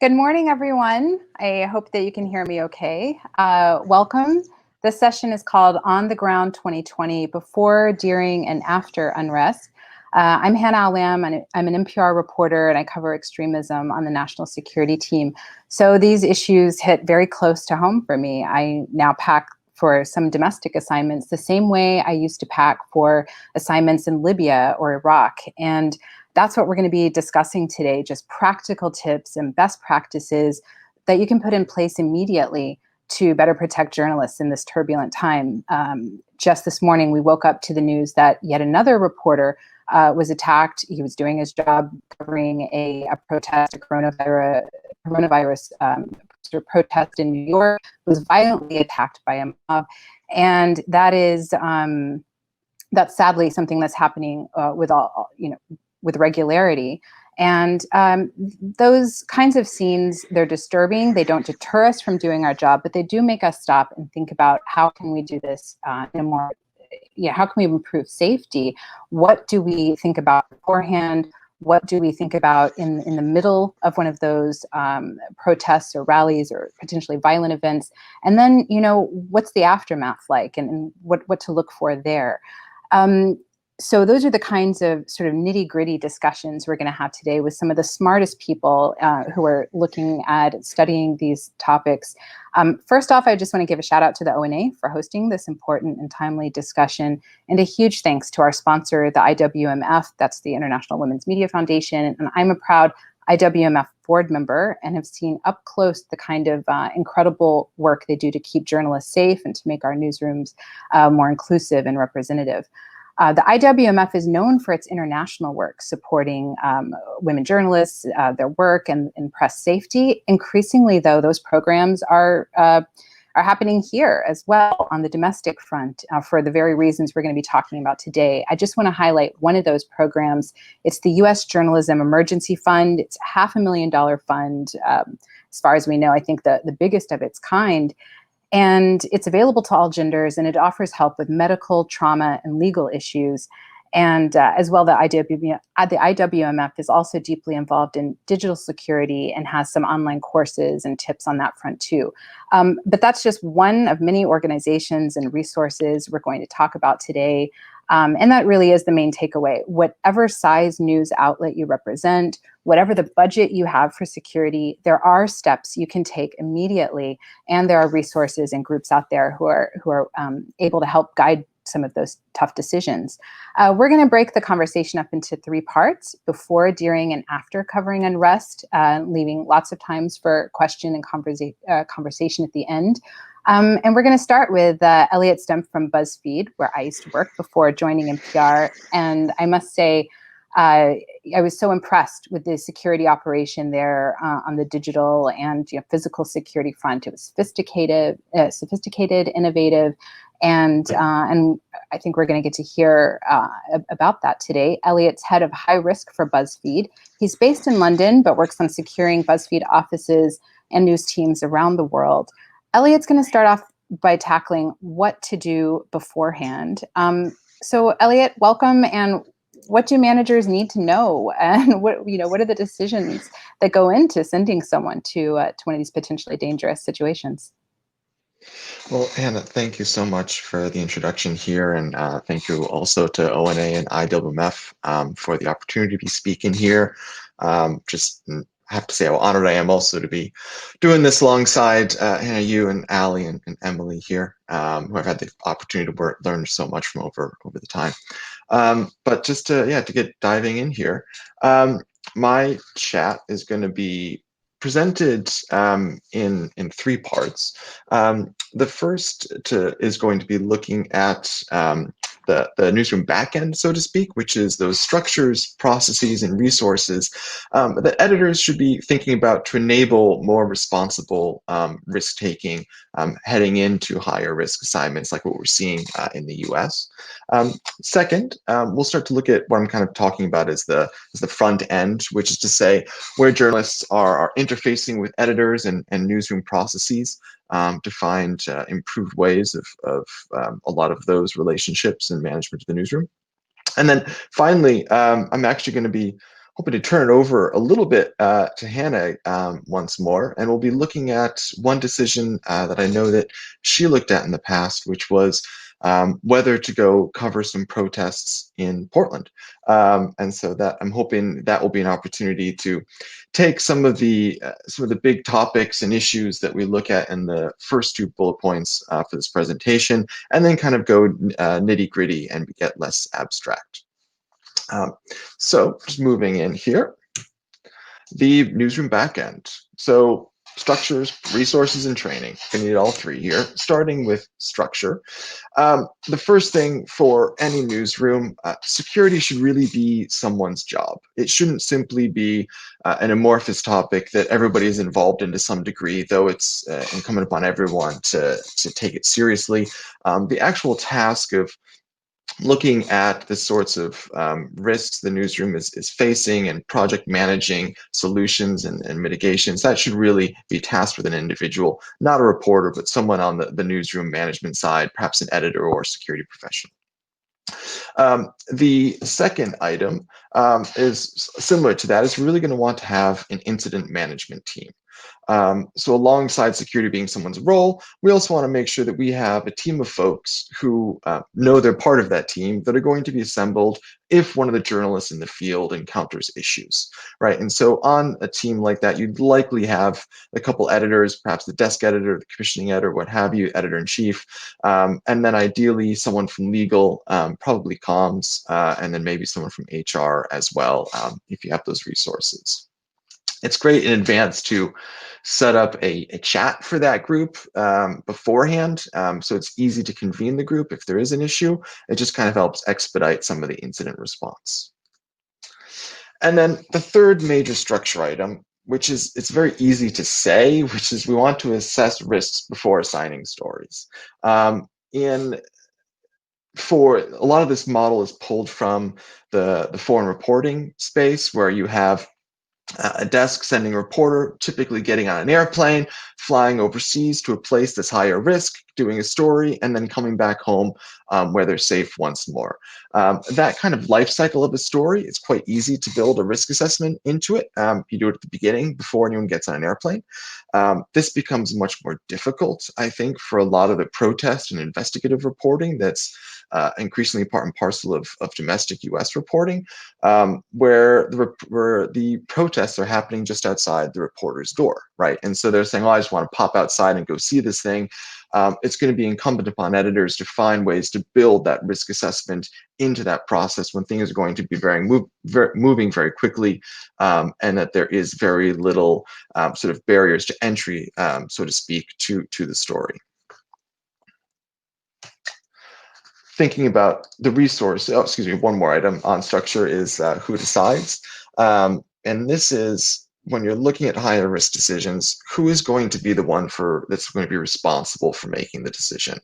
Good morning, everyone. I hope that you can hear me okay. Welcome. This session is called On the Ground 2020, Before, During, and After Unrest. I'm Hannah Allam, and I'm an NPR reporter, and I cover extremism on the national security team. So these issues hit very close to home for me. I now pack for some domestic assignments the same way I used to pack for assignments in Libya or Iraq. And that's what we're going to be discussing today, just practical tips and best practices that you can put in place immediately to better protect journalists in this turbulent time. Just this morning, we woke up to the news that yet another reporter was attacked. He was doing his job covering a protest, a coronavirus protest in New York, was violently attacked by a mob. And that is, that's sadly something that's happening with regularity. And those kinds of scenes, they're disturbing. They don't deter us from doing our job, but they do make us stop and think about how can we do this in a more, how can we improve safety? What do we think about beforehand? What do we think about in the middle of one of those protests or rallies or potentially violent events? And then, what's the aftermath like, and what to look for there? So those are the kinds of sort of nitty-gritty discussions we're going to have today with some of the smartest people who are looking at studying these topics. First off, I just want to give a shout out to the ONA for hosting this important and timely discussion, and a huge thanks to our sponsor, the IWMF, that's the International Women's Media Foundation, and I'm a proud IWMF board member and have seen up close the kind of incredible work they do to keep journalists safe and to make our newsrooms more inclusive and representative. The IWMF is known for its international work supporting women journalists, their work and press safety. Increasingly, though, those programs are happening here as well on the domestic front for the very reasons we're going to be talking about today. I just want to highlight one of those programs. It's the U.S. Journalism Emergency Fund. It's a $500,000 fund. As far as we know, I think the biggest of its kind. And it's available to all genders, and it offers help with medical, trauma, and legal issues. And as well, the IWMF is also deeply involved in digital security and has some online courses and tips on that front too. But that's just one of many organizations and resources we're going to talk about today. And that really is the main takeaway. Whatever size news outlet you represent, whatever the budget you have for security, there are steps you can take immediately, and there are resources and groups out there who are able to help guide some of those tough decisions. We're going to break the conversation up into three parts: before, during, and after covering unrest, leaving lots of times for question and conversation at the end. And we're going to start with Eliot Stempf from Buzzfeed, where I used to work before joining NPR. And I must say, I was so impressed with the security operation there on the digital and physical security front. It was sophisticated, innovative, and I think we're going to get to hear about that today. Eliot's head of high risk for Buzzfeed. He's based in London, but works on securing BuzzFeed offices and news teams around the world. Eliot's going to start off by tackling what to do beforehand. So Eliot, welcome. And what do managers need to know? And what are the decisions that go into sending someone to one of these potentially dangerous situations? Well, Hannah, thank you so much for the introduction here. And thank you also to ONA and IWMF for the opportunity to be speaking here. I have to say how honored I am also to be doing this alongside Hannah, you and Allie and Emily here, who I've had the opportunity to learn so much from over the time. But just to get diving in here, my chat is going to be presented in three parts. The first is going to be looking at the newsroom backend, so to speak, which is those structures, processes, and resources that editors should be thinking about to enable more responsible risk-taking heading into higher risk assignments like what we're seeing in the US. Second, we'll start to look at what I'm kind of talking about as the front end, which is to say where journalists are interfacing with editors and newsroom processes to find improved ways of a lot of those relationships and management of the newsroom. And then finally, I'm actually going to be hoping to turn it over a little bit to Hannah once more, and we'll be looking at one decision that I know that she looked at in the past, which was whether to go cover some protests in Portland. And so that I'm hoping that will be an opportunity to take some of the big topics and issues that we look at in the first two bullet points for this presentation, and then kind of go nitty gritty and get less abstract. So just moving in here, the newsroom backend. So structures, resources, and training. We need all three here, starting with structure. The first thing for any newsroom, security should really be someone's job. It shouldn't simply be an amorphous topic that everybody is involved in to some degree, though it's incumbent upon everyone to take it seriously. The actual task of looking at the sorts of risks the newsroom is facing and project managing solutions and mitigations, that should really be tasked with an individual, not a reporter, but someone on the newsroom management side, perhaps an editor or security professional. The second item is similar to that, is really going to want to have an incident management team. So alongside security being someone's role, we also want to make sure that we have a team of folks who know they're part of that team that are going to be assembled if one of the journalists in the field encounters issues, right? And so on a team like that, you'd likely have a couple editors, perhaps the desk editor, the commissioning editor, what have you, editor-in-chief, and then ideally someone from legal, probably comms, and then maybe someone from HR as well, if you have those resources. It's great in advance to set up a chat for that group beforehand, so it's easy to convene the group if there is an issue. It just kind of helps expedite some of the incident response. And then the third major structure item, which is, it's very easy to say, which is we want to assess risks before assigning stories. For a lot of this model is pulled from the foreign reporting space, where you have a desk sending a reporter, typically getting on an airplane, flying overseas to a place that's higher risk, doing a story, and then coming back home where they're safe once more. That kind of life cycle of a story, it's quite easy to build a risk assessment into it. You do it at the beginning before anyone gets on an airplane. This becomes much more difficult, I think, for a lot of the protest and investigative reporting that's increasingly part and parcel of domestic US reporting, where the protests are happening just outside the reporter's door, right? And so they're saying, oh, I just want to pop outside and go see this thing. It's going to be incumbent upon editors to find ways to build that risk assessment into that process when things are going to be moving very quickly, and that there is very little sort of barriers to entry, so to speak, to the story. Thinking about the resource, oh, excuse me, one more item on structure is who decides. And this is when you're looking at higher risk decisions, who is going to be the one that's going to be responsible for making the decision?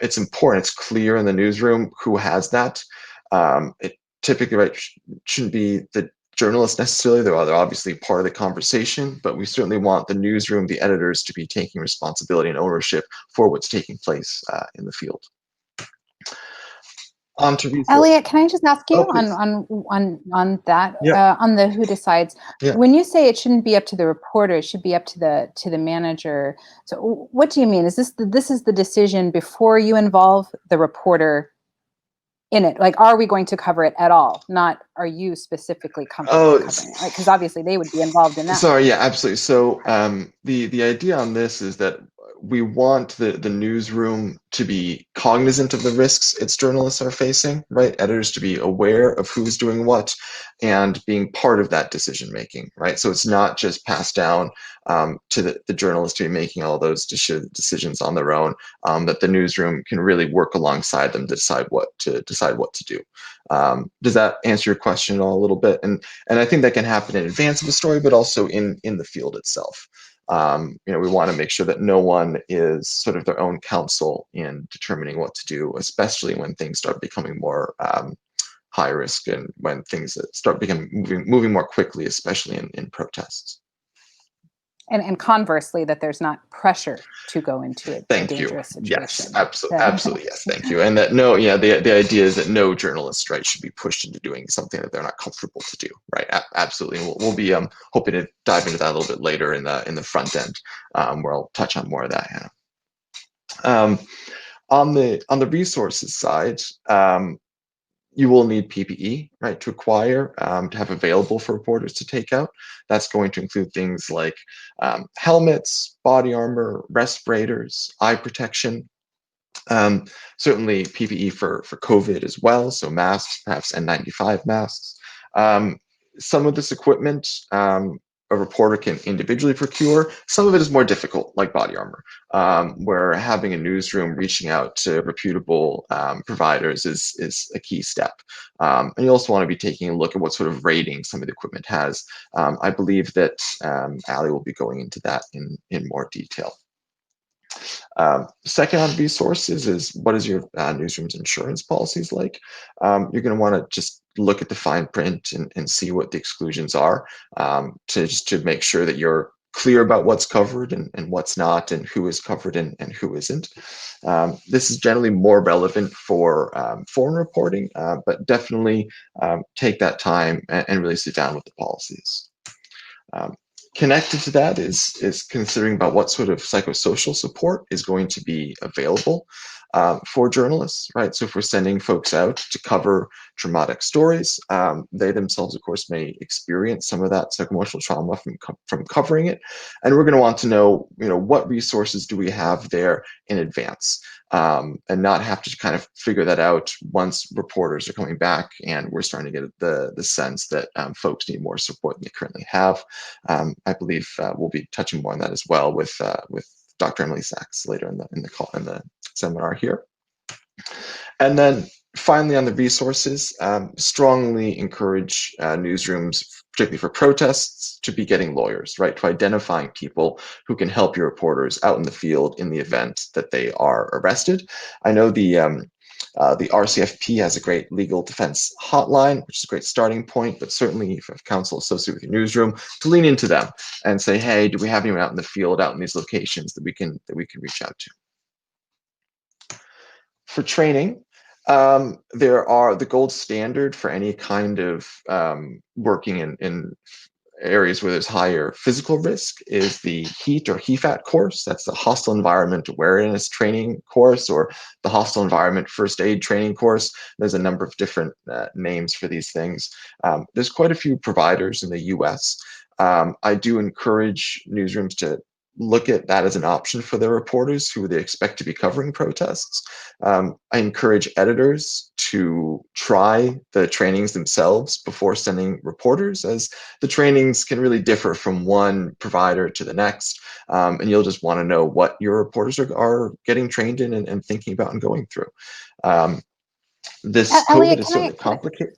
It's important, it's clear in the newsroom who has that. It typically shouldn't be the journalists necessarily, though they're obviously part of the conversation, but we certainly want the newsroom, the editors, to be taking responsibility and ownership for what's taking place in the field. On to Eliot, can I just ask you please. on that, Yeah. on the who decides? Yeah. When you say it shouldn't be up to the reporter, it should be up to the manager. So what do you mean? Is this is the decision before you involve the reporter in it? Like, are we going to cover it at all? Not, are you specifically comfortable covering it? Right? Because obviously they would be involved in that. Sorry, yeah, absolutely. So the idea on this is that we want the newsroom to be cognizant of the risks its journalists are facing, right? Editors to be aware of who's doing what and being part of that decision making, right? So it's not just passed down to the journalists to be making all those decisions on their own, that the newsroom can really work alongside them to decide what to do. Does that answer your question at all a little bit? And I think that can happen in advance of the story, but also in the field itself. We want to make sure that no one is sort of their own counsel in determining what to do, especially when things start becoming more high risk and when things start moving more quickly, especially in protests. And conversely, that there's not pressure to go into a Thank you. dangerous situation. Yes, absolutely. Yes, thank you. And that the idea is that no journalist, right, should be pushed into doing something that they're not comfortable to do, right? Absolutely. And we'll be hoping to dive into that a little bit later in the front end, where I'll touch on more of that, Hannah. On the resources side, you will need PPE, right, to acquire, to have available for reporters to take out. That's going to include things like helmets, body armor, respirators, eye protection, certainly PPE for COVID as well, so masks, perhaps N95 masks. Some of this equipment a reporter can individually procure. Some of it is more difficult, like body armor, where having a newsroom reaching out to reputable providers is a key step. And you also want to be taking a look at what sort of rating some of the equipment has. I believe that Ali will be going into that in more detail. Second on resources is, what is your newsroom's insurance policies like? You're going to want to just look at the fine print and see what the exclusions are, to make sure that you're clear about what's covered and what's not, and who is covered and who isn't. This is generally more relevant for foreign reporting, but definitely take that time and really sit down with the policies. Connected to that is considering about what sort of psychosocial support is going to be available for journalists, right? So if we're sending folks out to cover traumatic stories, they themselves, of course, may experience some of that psychoemotional trauma from covering it, and we're going to want to know, what resources do we have there in advance, and not have to kind of figure that out once reporters are coming back and we're starting to get the sense that folks need more support than they currently have. I believe we'll be touching more on that as well with Dr. Emily Sachs later in the seminar here. And then finally, on the resources, strongly encourage newsrooms, particularly for protests, to be getting lawyers, right? To identifying people who can help your reporters out in the field in the event that they are arrested. I know the RCFP has a great legal defense hotline, which is a great starting point, but certainly if you have counsel associated with your newsroom, to lean into them and say, hey, do we have anyone out in the field, out in these locations that we can reach out to? For training, there are the gold standard for any kind of working in areas where there's higher physical risk is the HEAT or HEFAT course. That's the Hostile Environment Awareness Training course, or the Hostile Environment First Aid Training course. There's a number of different names for these things. There's quite a few providers in the US. I do encourage newsrooms to look at that as an option for their reporters who they expect to be covering protests. I encourage editors to try the trainings themselves before sending reporters, as the trainings can really differ from one provider to the next, and you'll just want to know what your reporters are getting trained in and thinking about and going through. This Eliot, COVID is certainly complicated.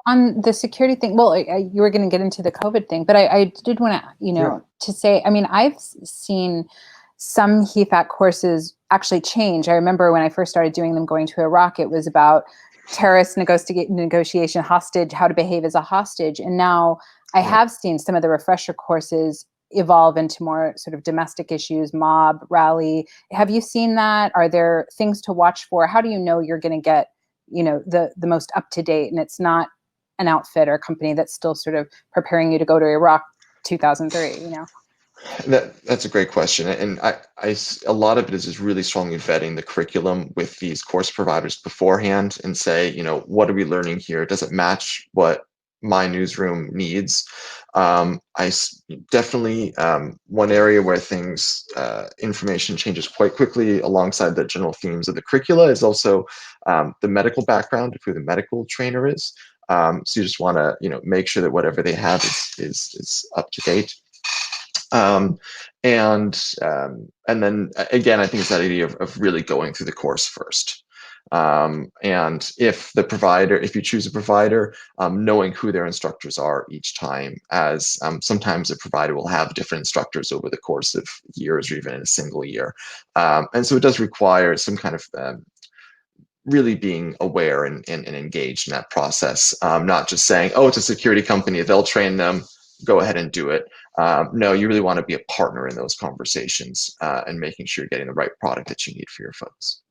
On the security thing, well, you were going to get into the COVID thing, but I did want to, to say, I mean, I've seen some HEFAT courses actually change. I remember when I first started doing them going to Iraq, it was about terrorist negotiation, hostage, how to behave as a hostage. And now I have seen some of the refresher courses evolve into more sort of domestic issues, mob, rally. Have you seen that? Are there things to watch for? How do you know you're going to get the most up to date, and it's not an outfit or a company that's still sort of preparing you to go to Iraq 2003, That's a great question, and a lot of it is just really strongly vetting the curriculum with these course providers beforehand and say, what are we learning here? Does it match what my newsroom needs? I definitely, one area where things, information changes quite quickly alongside the general themes of the curricula is also the medical background of who the medical trainer is. So you just want to, make sure that whatever they have is up to date. And then again, I think it's that idea of really going through the course first. And if you choose a provider, knowing who their instructors are each time, as sometimes a provider will have different instructors over the course of years or even in a single year. And so it does require some kind of really being aware and engaged in that process, not just saying, oh, it's a security company, they'll train them, go ahead and do it. No, you really want to be a partner in those conversations and making sure you're getting the right product that you need for your folks.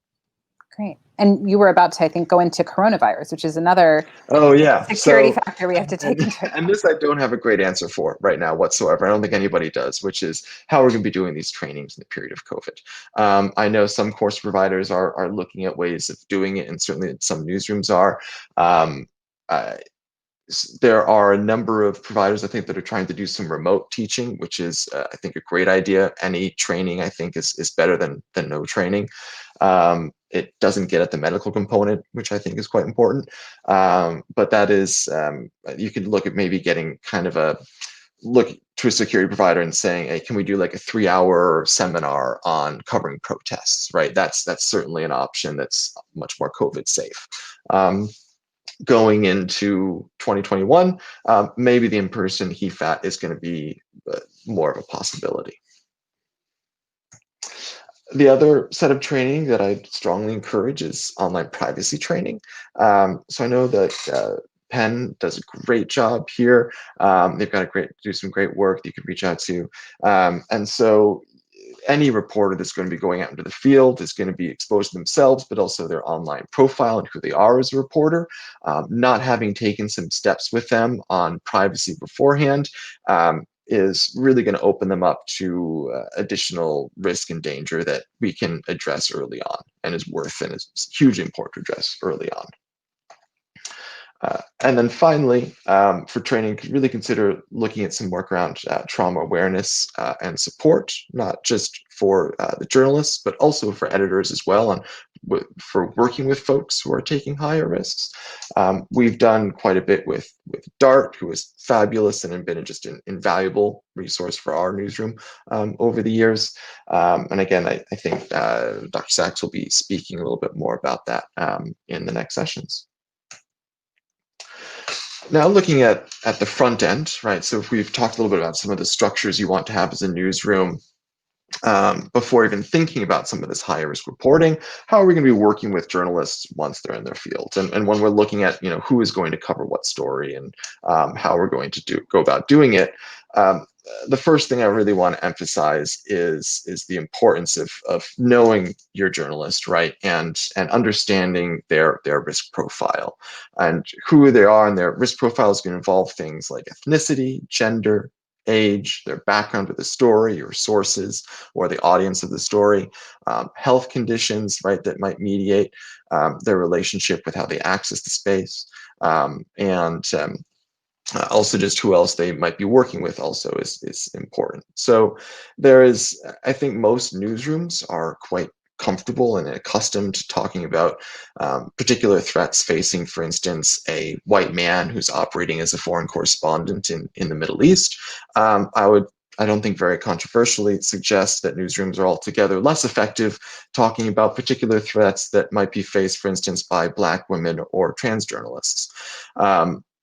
Great. And you were about to, I think, go into coronavirus, which is another Oh yeah. security So, factor we have to take into and account. this I don't have a great answer for right now whatsoever. I don't think anybody does, which is how we're going to be doing these trainings in the period of COVID. I know some course providers are looking at ways of doing it, and certainly some newsrooms are. Um, uh, there are a number of providers, I think, that are trying to do some remote teaching, which is, I think, a great idea. Any training, I think, is better than no training. It doesn't get at the medical component, which I think is quite important. But that is, you could look at maybe getting kind of a look to a security provider and saying, hey, can we do like a 3-hour seminar on covering protests, right? That's certainly an option that's much more COVID safe. Going into 2021, maybe the in-person HEFAT is going to be more of a possibility. The other set of training that I strongly encourage is online privacy training. So I know that Penn does a great job here. They've got do some great work that you could reach out to. And so any reporter that's going to be going out into the field is going to be exposed to themselves, but also their online profile and who they are as a reporter. Not having taken some steps with them on privacy beforehand is really going to open them up to additional risk and danger that we can address early on, and is hugely important to address early on. And then finally, for training, really consider looking at some work around trauma awareness and support, not just for the journalists, but also for editors as well, and for working with folks who are taking higher risks. We've done quite a bit with Dart, who is fabulous and has been just an invaluable resource for our newsroom over the years. And again, I think Dr. Sachs will be speaking a little bit more about that in the next sessions. Now looking at the front end, right? So if we've talked a little bit about some of the structures you want to have as a newsroom, before even thinking about some of this higher risk reporting, how are we going to be working with journalists once they're in their fields? And when we're looking at, who is going to cover what story and how we're going to go about doing it, the first thing I really want to emphasize is the importance of knowing your journalist, right, and understanding their risk profile and who they are. And their risk profile is going to involve things like ethnicity, gender, age, their background with the story, or sources, or the audience of the story, health conditions, right, that might mediate their relationship with how they access the space, and also just who else they might be working with also is important. So there is, I think most newsrooms are quite comfortable and accustomed to talking about particular threats facing, for instance, a white man who's operating as a foreign correspondent in the Middle East. I don't think very controversially suggest that newsrooms are altogether less effective talking about particular threats that might be faced, for instance, by Black women or trans journalists.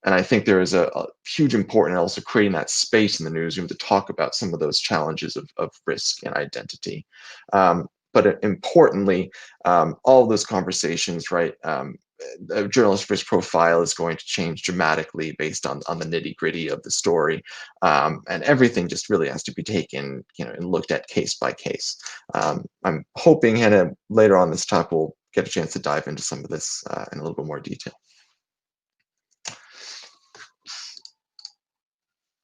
And I think there is a huge importance also creating that space in the newsroom to talk about some of those challenges of risk and identity. But importantly, all of those conversations, right, a journalist risk profile is going to change dramatically based on the nitty gritty of the story. And everything just really has to be taken, and looked at case by case. I'm hoping Hannah later on this talk will get a chance to dive into some of this in a little bit more detail.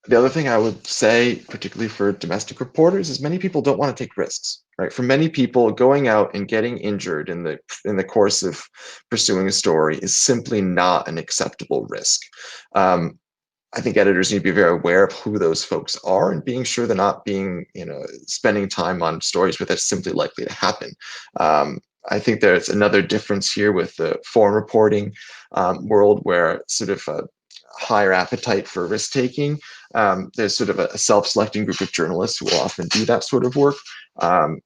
The other thing I would say, particularly for domestic reporters, is many people don't want to take risks, right? For many people, going out and getting injured in the course of pursuing a story is simply not an acceptable risk. I think editors need to be very aware of who those folks are and being sure they're not spending time on stories where that's simply likely to happen. I think there's another difference here with the foreign reporting world, where sort of a higher appetite for risk taking. There's sort of a self-selecting group of journalists who will often do that sort of work.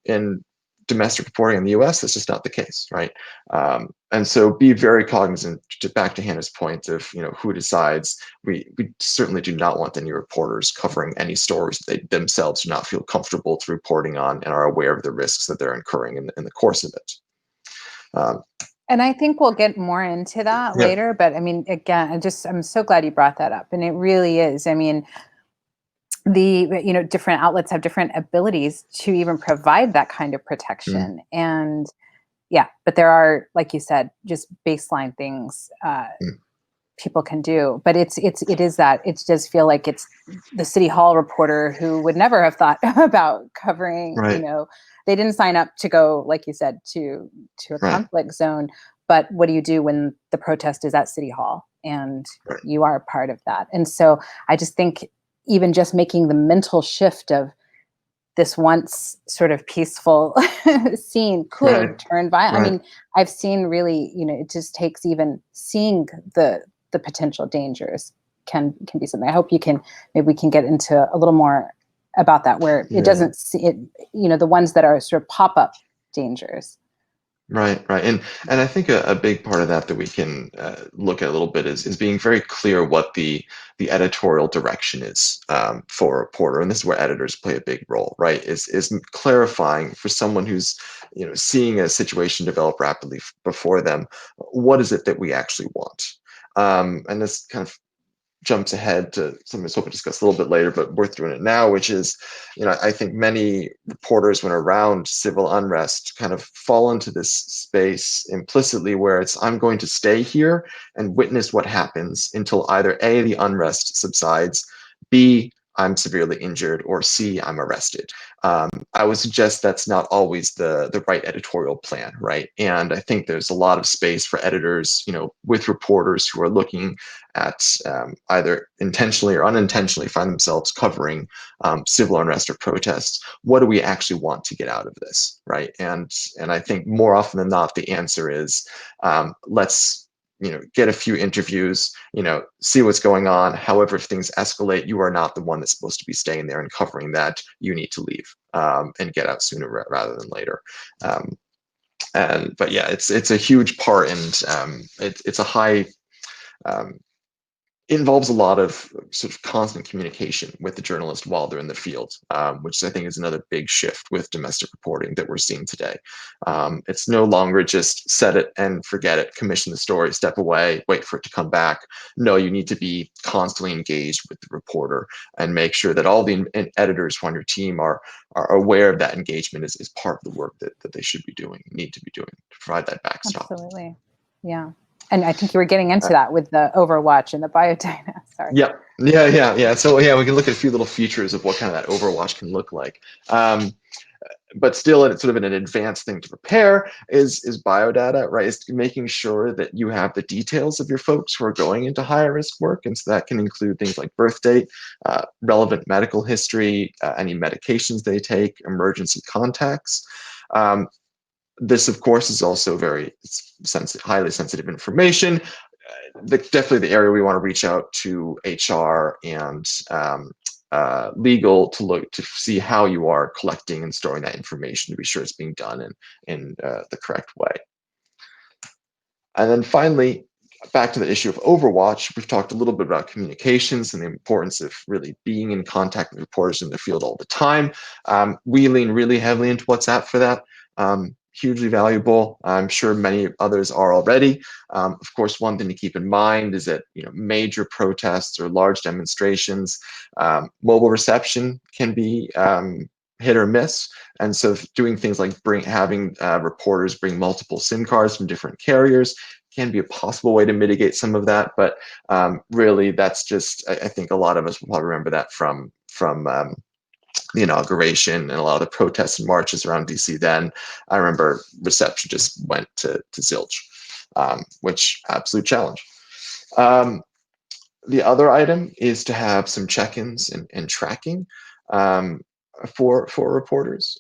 In domestic reporting in the US, that's just not the case, right? And so be very cognizant, back to Hannah's point, of who decides. We certainly do not want any reporters covering any stories that they themselves do not feel comfortable to reporting on and are aware of the risks that they're incurring in the course of it. And I think we'll get more into that later, but I mean, again, I'm so glad you brought that up. And it really is, I mean, different outlets have different abilities to even provide that kind of protection. And yeah, but there are, like you said, just baseline things people can do. But it does feel like it's the City Hall reporter who would never have thought about covering, Right. They didn't sign up to go, like you said, to a Right. conflict zone. But what do you do when the protest is at City Hall and Right. you are a part of that? And so I just think even just making the mental shift of this once sort of peaceful scene could turn violent. Right. I mean, I've seen really, it just takes even seeing the potential dangers can be something. I hope maybe we can get into a little more about that, where it doesn't see it, the ones that are sort of pop-up dangers. Right, right. And I think a big part of that we can look at a little bit is being very clear what the editorial direction is for a reporter. And this is where editors play a big role, right? Is clarifying for someone who's seeing a situation develop rapidly before them, what is it that we actually want? And this kind of jumps ahead to something I was hoping to discuss a little bit later, but worth doing it now, which is, I think many reporters, when around civil unrest, kind of fall into this space implicitly where it's, I'm going to stay here and witness what happens until either A, the unrest subsides, B, I'm severely injured, or C, I'm arrested. I would suggest that's not always the right editorial plan, right? And I think there's a lot of space for editors, with reporters who are looking at either intentionally or unintentionally find themselves covering civil unrest or protests. What do we actually want to get out of this, right? And I think more often than not, the answer is let's get a few interviews, see what's going on. However, if things escalate, you are not the one that's supposed to be staying there and covering that. You need to leave and get out sooner rather than later. But yeah, it's a huge part, and it's a high. It involves a lot of sort of constant communication with the journalist while they're in the field, which I think is another big shift with domestic reporting that we're seeing today. It's no longer just set it and forget it, commission the story, step away, wait for it to come back. No, you need to be constantly engaged with the reporter and make sure that all the editors on your team are aware of that engagement is part of the work that they should be doing, need to be doing to provide that backstop. Absolutely. Yeah. And I think you were getting into that with the Overwatch and the biodata. Sorry. Yeah. So yeah, we can look at a few little features of what kind of that Overwatch can look like. But still, it's sort of an advanced thing to prepare is biodata, right? Is making sure that you have the details of your folks who are going into higher risk work. And so that can include things like birth date, relevant medical history, any medications they take, emergency contacts. This, of course, is also very highly sensitive information. Definitely the area we want to reach out to HR and legal to see how you are collecting and storing that information to be sure it's being done in the correct way. And then finally, back to the issue of Overwatch, we've talked a little bit about communications and the importance of really being in contact with reporters in the field all the time. We lean really heavily into WhatsApp for that. Hugely valuable. I'm sure many others are already. Of course, one thing to keep in mind is that major protests or large demonstrations, mobile reception can be hit or miss. And so doing things like having reporters bring multiple SIM cards from different carriers can be a possible way to mitigate some of that. But really, that's just, I think a lot of us will probably remember that from the inauguration and a lot of the protests and marches around DC then. I remember reception just went to zilch, which absolute challenge. The other item is to have some check-ins and tracking for reporters.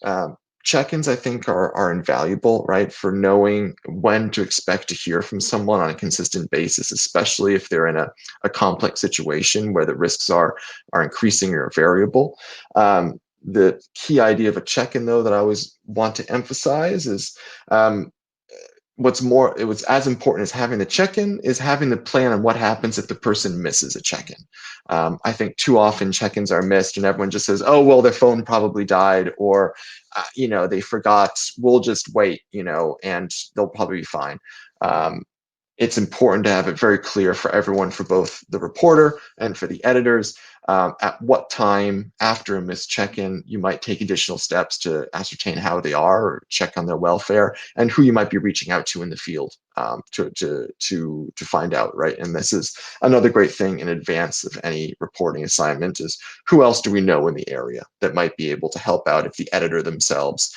Check-ins, I think, are invaluable, right, for knowing when to expect to hear from someone on a consistent basis, especially if they're in a complex situation where the risks are increasing or variable. The key idea of a check-in, though, that I always want to emphasize is what's as important as having the check-in is having the plan on what happens if the person misses a check-in. I think too often check-ins are missed and everyone just says, oh, well, their phone probably died, or, they forgot, we'll just wait, and they'll probably be fine. it's important to have it very clear for everyone, for both the reporter and for the editors, at what time after a missed check-in you might take additional steps to ascertain how they are or check on their welfare, and who you might be reaching out to in the field to find out, right? And this is another great thing in advance of any reporting assignment, is who else do we know in the area that might be able to help out if the editor themselves,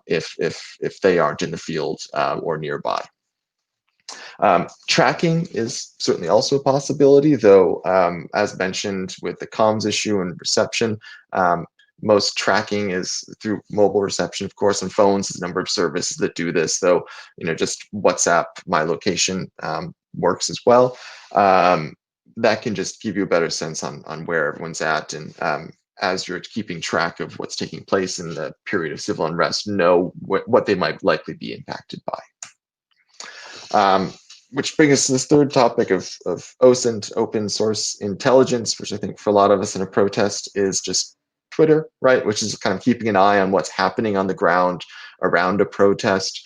if they aren't in the field or nearby. Tracking is certainly also a possibility, though, as mentioned with the comms issue and reception, most tracking is through mobile reception, of course, and phones. There's a number of services that do this, though, just WhatsApp, my location, works as well. That can just give you a better sense on where everyone's at, and as you're keeping track of what's taking place in the period of civil unrest, know what they might likely be impacted by. Which brings us to this third topic of OSINT, open source intelligence, which I think for a lot of us in a protest is just Twitter, right? Which is kind of keeping an eye on what's happening on the ground around a protest,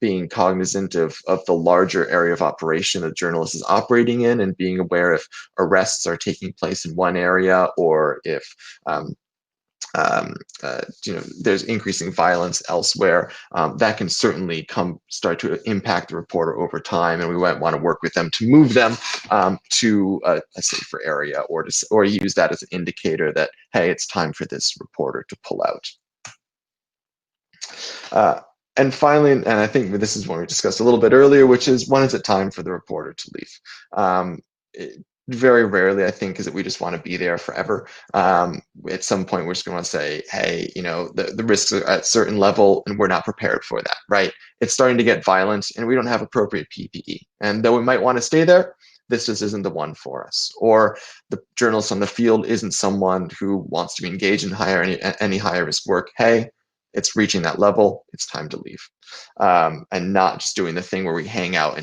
being cognizant of the larger area of operation that a journalist is operating in, and being aware if arrests are taking place in one area, or if there's increasing violence elsewhere. That can certainly start to impact the reporter over time, and we might want to work with them to move them to a safer area, or use that as an indicator that, hey, it's time for this reporter to pull out. And finally, and I think this is one we discussed a little bit earlier, which is, when is it time for the reporter to leave? Very rarely, I think, is that we just want to be there forever. At some point, we're just going to say, hey, the risks are at a certain level and we're not prepared for that, right? It's starting to get violent and we don't have appropriate PPE. And though we might want to stay there, this just isn't the one for us. Or the journalist on the field isn't someone who wants to be engaged in any higher risk work. Hey, it's reaching that level, it's time to leave. And not just doing the thing where we hang out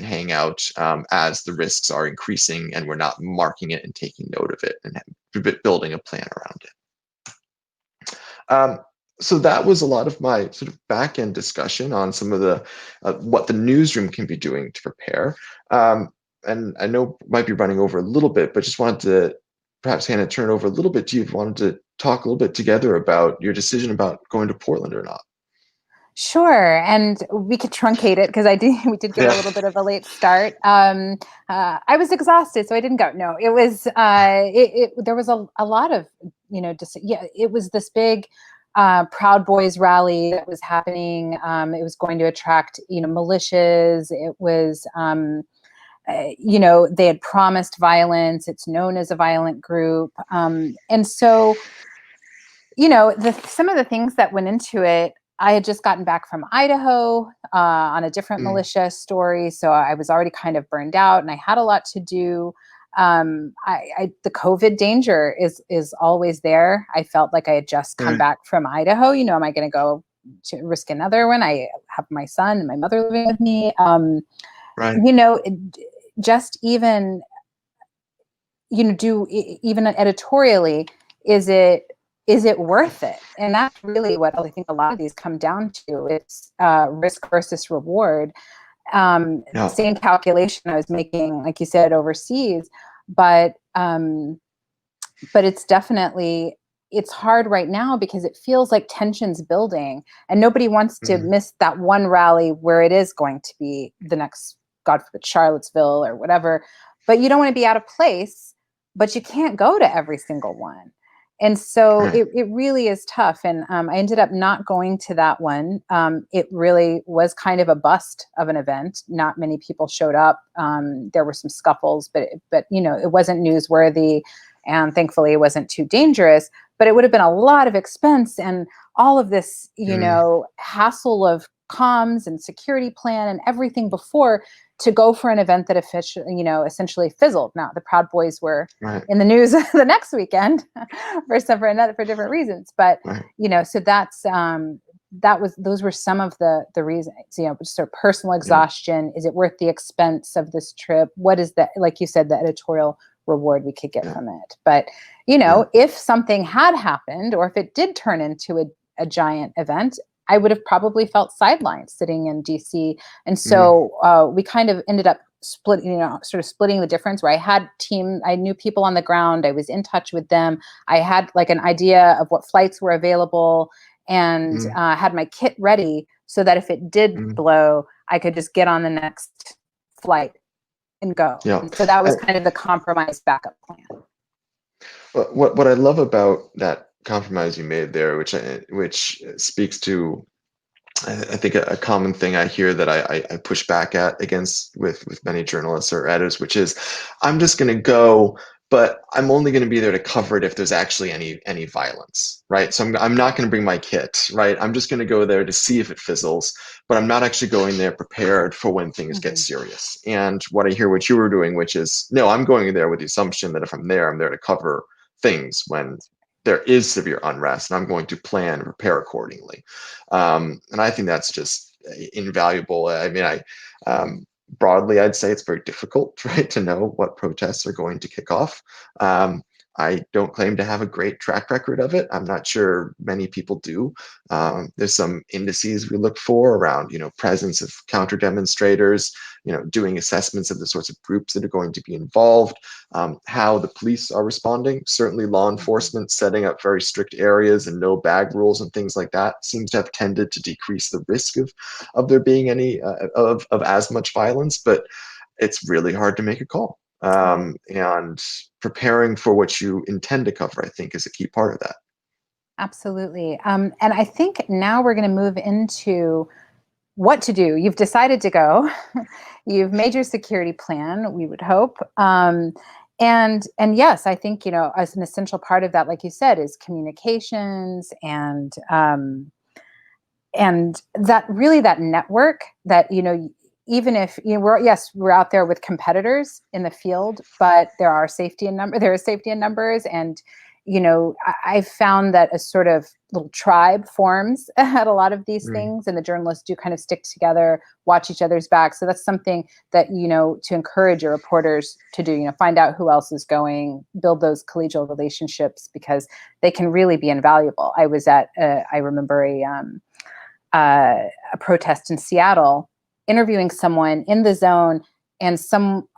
as the risks are increasing and we're not marking it and taking note of it and building a plan around it. So that was a lot of my sort of back-end discussion on some of the what the newsroom can be doing to prepare. And I know might be running over a little bit, but just wanted to perhaps, Hannah, turn it over a little bit to you. Wanted to talk a little bit together about your decision about going to Portland or not. Sure, and we could truncate it because we did get a little bit of a late start. I was exhausted, so I didn't go. No, it was there was a lot of it was this big Proud Boys rally that was happening. It was going to attract militias. It was they had promised violence. It's known as a violent group, and so some of the things that went into it. I had just gotten back from Idaho on a different militia story, so I was already kind of burned out, and I had a lot to do. The COVID danger is always there. I felt like I had just come back from Idaho. Am I going to go to risk another one? I have my son and my mother living with me. Just even do even editorially, is it worth it? And that's really what I think a lot of these come down to. It's risk versus reward. Same calculation I was making, like you said, overseas, but it's definitely, it's hard right now because it feels like tension's building and nobody wants to miss that one rally where it is going to be the next, God forbid, Charlottesville or whatever, but you don't want to be out of place, but you can't go to every single one. And so it really is tough. And I ended up not going to that one. It really was kind of a bust of an event. Not many people showed up. There were some scuffles, but it wasn't newsworthy. And thankfully it wasn't too dangerous, but it would have been a lot of expense and all of this, hassle of comms and security plan and everything before to go for an event that essentially fizzled. Now the Proud Boys were in the news the next weekend for different reasons, but so those were some of the reasons. Just sort of personal exhaustion. Is it worth the expense of this trip? What is that? Like you said, the editorial reward we could get from it. But if something had happened, or if it did turn into a giant event, I would have probably felt sidelined sitting in DC. And so we kind of ended up sort of splitting the difference, where I knew people on the ground, I was in touch with them, I had like an idea of what flights were available, and had my kit ready so that if it did blow, I could just get on the next flight and go. Yeah. And so that was kind of the compromise backup plan. What I love about that compromise you made there, which speaks to, I think, a common thing I hear that I push back against with many journalists or editors, which is, I'm just going to go, but I'm only going to be there to cover it if there's actually any violence, right? So I'm not going to bring my kit, right? I'm just going to go there to see if it fizzles, but I'm not actually going there prepared for when things get serious. And what I hear what you were doing, which is, no, I'm going there with the assumption that if I'm there to cover things when there is severe unrest, and I'm going to plan and prepare accordingly. And I think that's just invaluable. I mean, broadly, I'd say it's very difficult, right, to know what protests are going to kick off. I don't claim to have a great track record of it. I'm not sure many people do. There's some indices we look for around, presence of counter demonstrators, doing assessments of the sorts of groups that are going to be involved, how the police are responding. Certainly law enforcement setting up very strict areas and no bag rules and things like that seems to have tended to decrease the risk of there being any of as much violence, but it's really hard to make a call. And preparing for what you intend to cover, I think, is a key part of that. Absolutely. And I think now we're going to move into what to do. You've decided to go. You've made your security plan, we would hope. And yes, I think, as an essential part of that, like you said, is communications and that network that, even if we're out there with competitors in the field, but there is safety in numbers. And, I've found that a sort of little tribe forms at a lot of these things, and the journalists do kind of stick together, watch each other's backs. So that's something that, to encourage your reporters to do, find out who else is going, build those collegial relationships, because they can really be invaluable. I was at, I remember a protest in Seattle, interviewing someone in the zone, and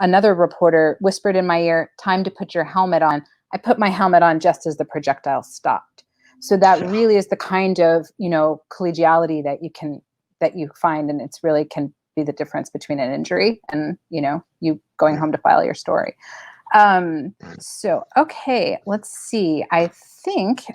another reporter whispered in my ear, "Time to put your helmet on." I put my helmet on just as the projectile stopped. So that really is the kind of, collegiality that you find, and it's really can be the difference between an injury and, you going home to file your story. So, okay, let's see. I think,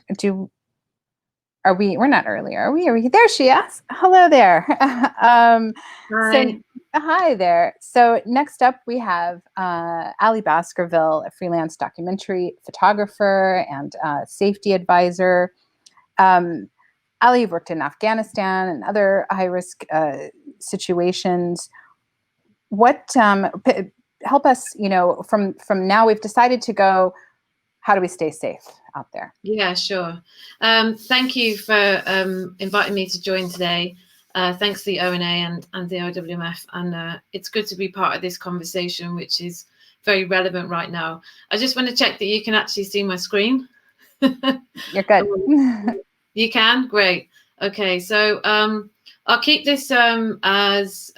we're not early, are we? There she is. Hello there. Hi. So, hi there. So next up we have Ali Baskerville, a freelance documentary photographer and safety advisor. Ali, you've worked in Afghanistan and other high-risk situations. What help us, from now we've decided to go, how do we stay safe out there? Yeah, sure. Thank you for inviting me to join today. Thanks to the ONA and the IWMF. And it's good to be part of this conversation, which is very relevant right now. I just want to check that you can actually see my screen. You're good. You can? Great. Okay, so I'll keep this as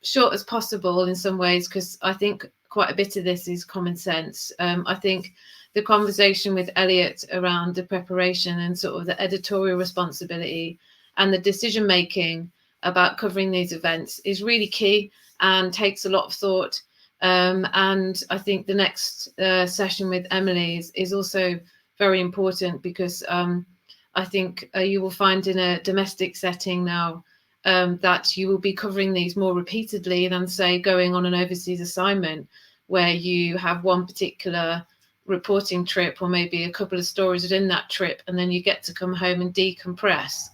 short as possible in some ways, because I think quite a bit of this is common sense. I think the conversation with Eliot around the preparation and sort of the editorial responsibility and the decision making about covering these events is really key and takes a lot of thought. And I think the next session with Emily is also very important, because I think you will find in a domestic setting now that you will be covering these more repeatedly than, say, going on an overseas assignment where you have one particular reporting trip or maybe a couple of stories within that trip, and then you get to come home and decompress.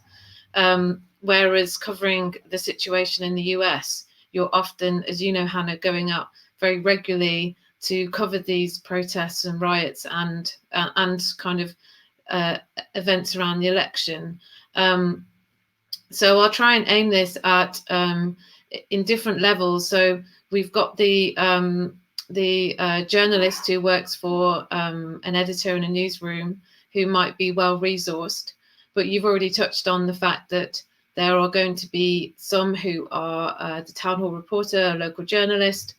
Whereas covering the situation in the US, you're often, as you know, Hannah, going out very regularly to cover these protests and riots and kind of events around the election. So I'll try and aim this at in different levels. So we've got the journalist who works for an editor in a newsroom who might be well resourced, but you've already touched on the fact that There are going to be some who are the town hall reporter, a local journalist,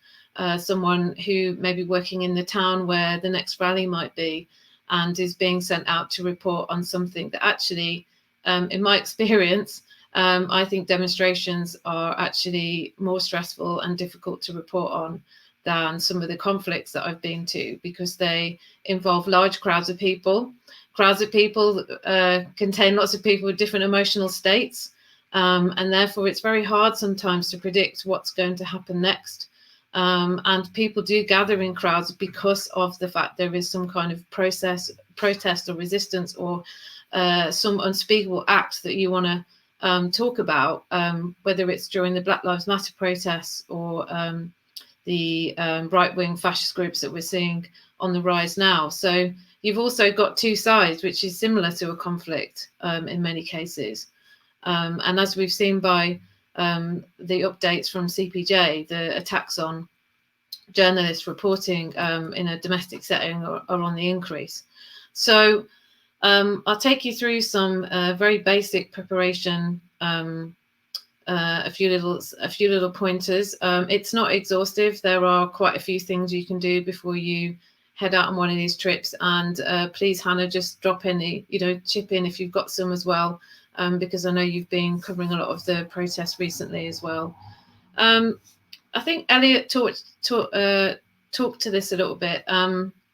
someone who may be working in the town where the next rally might be, and is being sent out to report on something that actually, in my experience, I think demonstrations are actually more stressful and difficult to report on than some of the conflicts that I've been to, because they involve large crowds of people. Crowds of people contain lots of people with different emotional states, and therefore it's very hard sometimes to predict what's going to happen next. And people do gather in crowds because of the fact there is some kind of protest or resistance, or some unspeakable act that you want to talk about, whether it's during the Black Lives Matter protests or the right-wing fascist groups that we're seeing on the rise now. So you've also got two sides, which is similar to a conflict in many cases. And as we've seen by the updates from CPJ, the attacks on journalists reporting in a domestic setting are on the increase. So I'll take you through some very basic preparation, a few little pointers. It's not exhaustive. There are quite a few things you can do before you head out on one of these trips. And please, Hannah, just drop any, chip in if you've got some as well, because I know you've been covering a lot of the protests recently as well. I think Eliot talked to this a little bit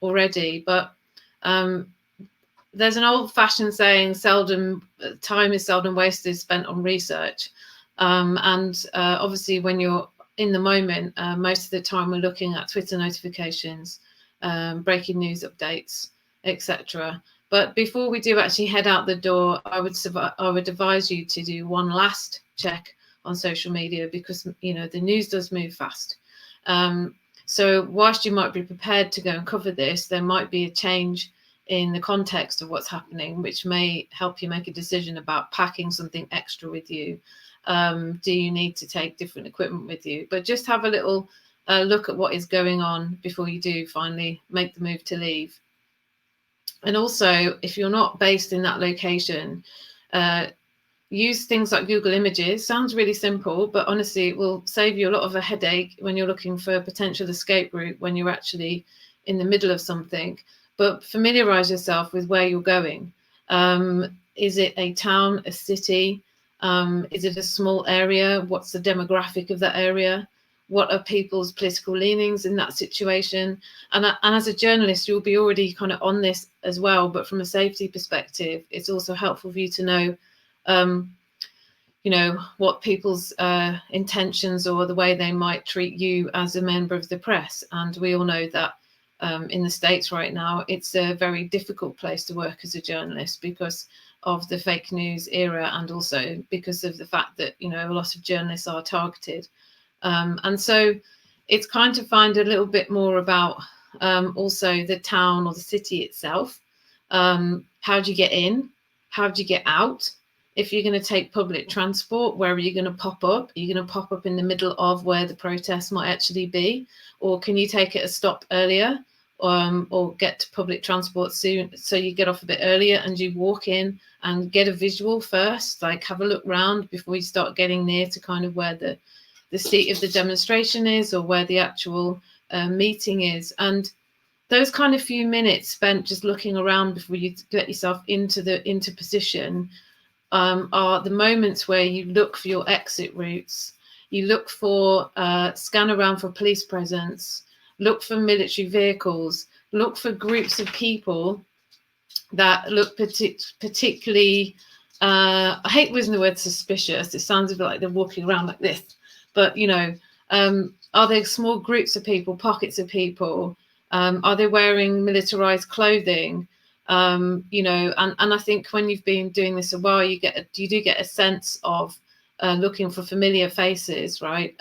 already, but there's an old-fashioned saying: time is seldom wasted spent on research. And obviously, when you're in the moment, most of the time we're looking at Twitter notifications, breaking news updates, etc. But before we do actually head out the door, I would advise you to do one last check on social media, because the news does move fast. So whilst you might be prepared to go and cover this, there might be a change in the context of what's happening, which may help you make a decision about packing something extra with you. Do you need to take different equipment with you? But just have a little look at what is going on before you do finally make the move to leave. And also, if you're not based in that location, use things like Google Images. Sounds really simple, but honestly, it will save you a lot of a headache when you're looking for a potential escape route when you're actually in the middle of something. But familiarize yourself with where you're going. Is it a town, a city? Is it a small area? What's the demographic of that area? What are people's political leanings in that situation? And as a journalist, you'll be already kind of on this as well. But from a safety perspective, it's also helpful for you to know, what people's intentions or the way they might treat you as a member of the press. And we all know that in the States right now, it's a very difficult place to work as a journalist because of the fake news era, and also because of the fact that, a lot of journalists are targeted. And so it's kind to find a little bit more about also the town or the city itself. How do you get in? How do you get out? If you're going to take public transport, where are you going to pop up? Are you going to pop up in the middle of where the protest might actually be? Or can you take it a stop earlier, or get to public transport soon, so you get off a bit earlier and you walk in and get a visual first, like have a look round before you start getting near to kind of where the seat of the demonstration is, or where the actual meeting is. And those kind of few minutes spent just looking around before you get yourself into position are the moments where you look for your exit routes. You look for, scan around for police presence, look for military vehicles, look for groups of people that look particularly, I hate using the word suspicious. It sounds a bit like they're walking around like this, but are there small groups of people, pockets of people? Are they wearing militarized clothing? And I think when you've been doing this a while, you do get a sense of looking for familiar faces, right?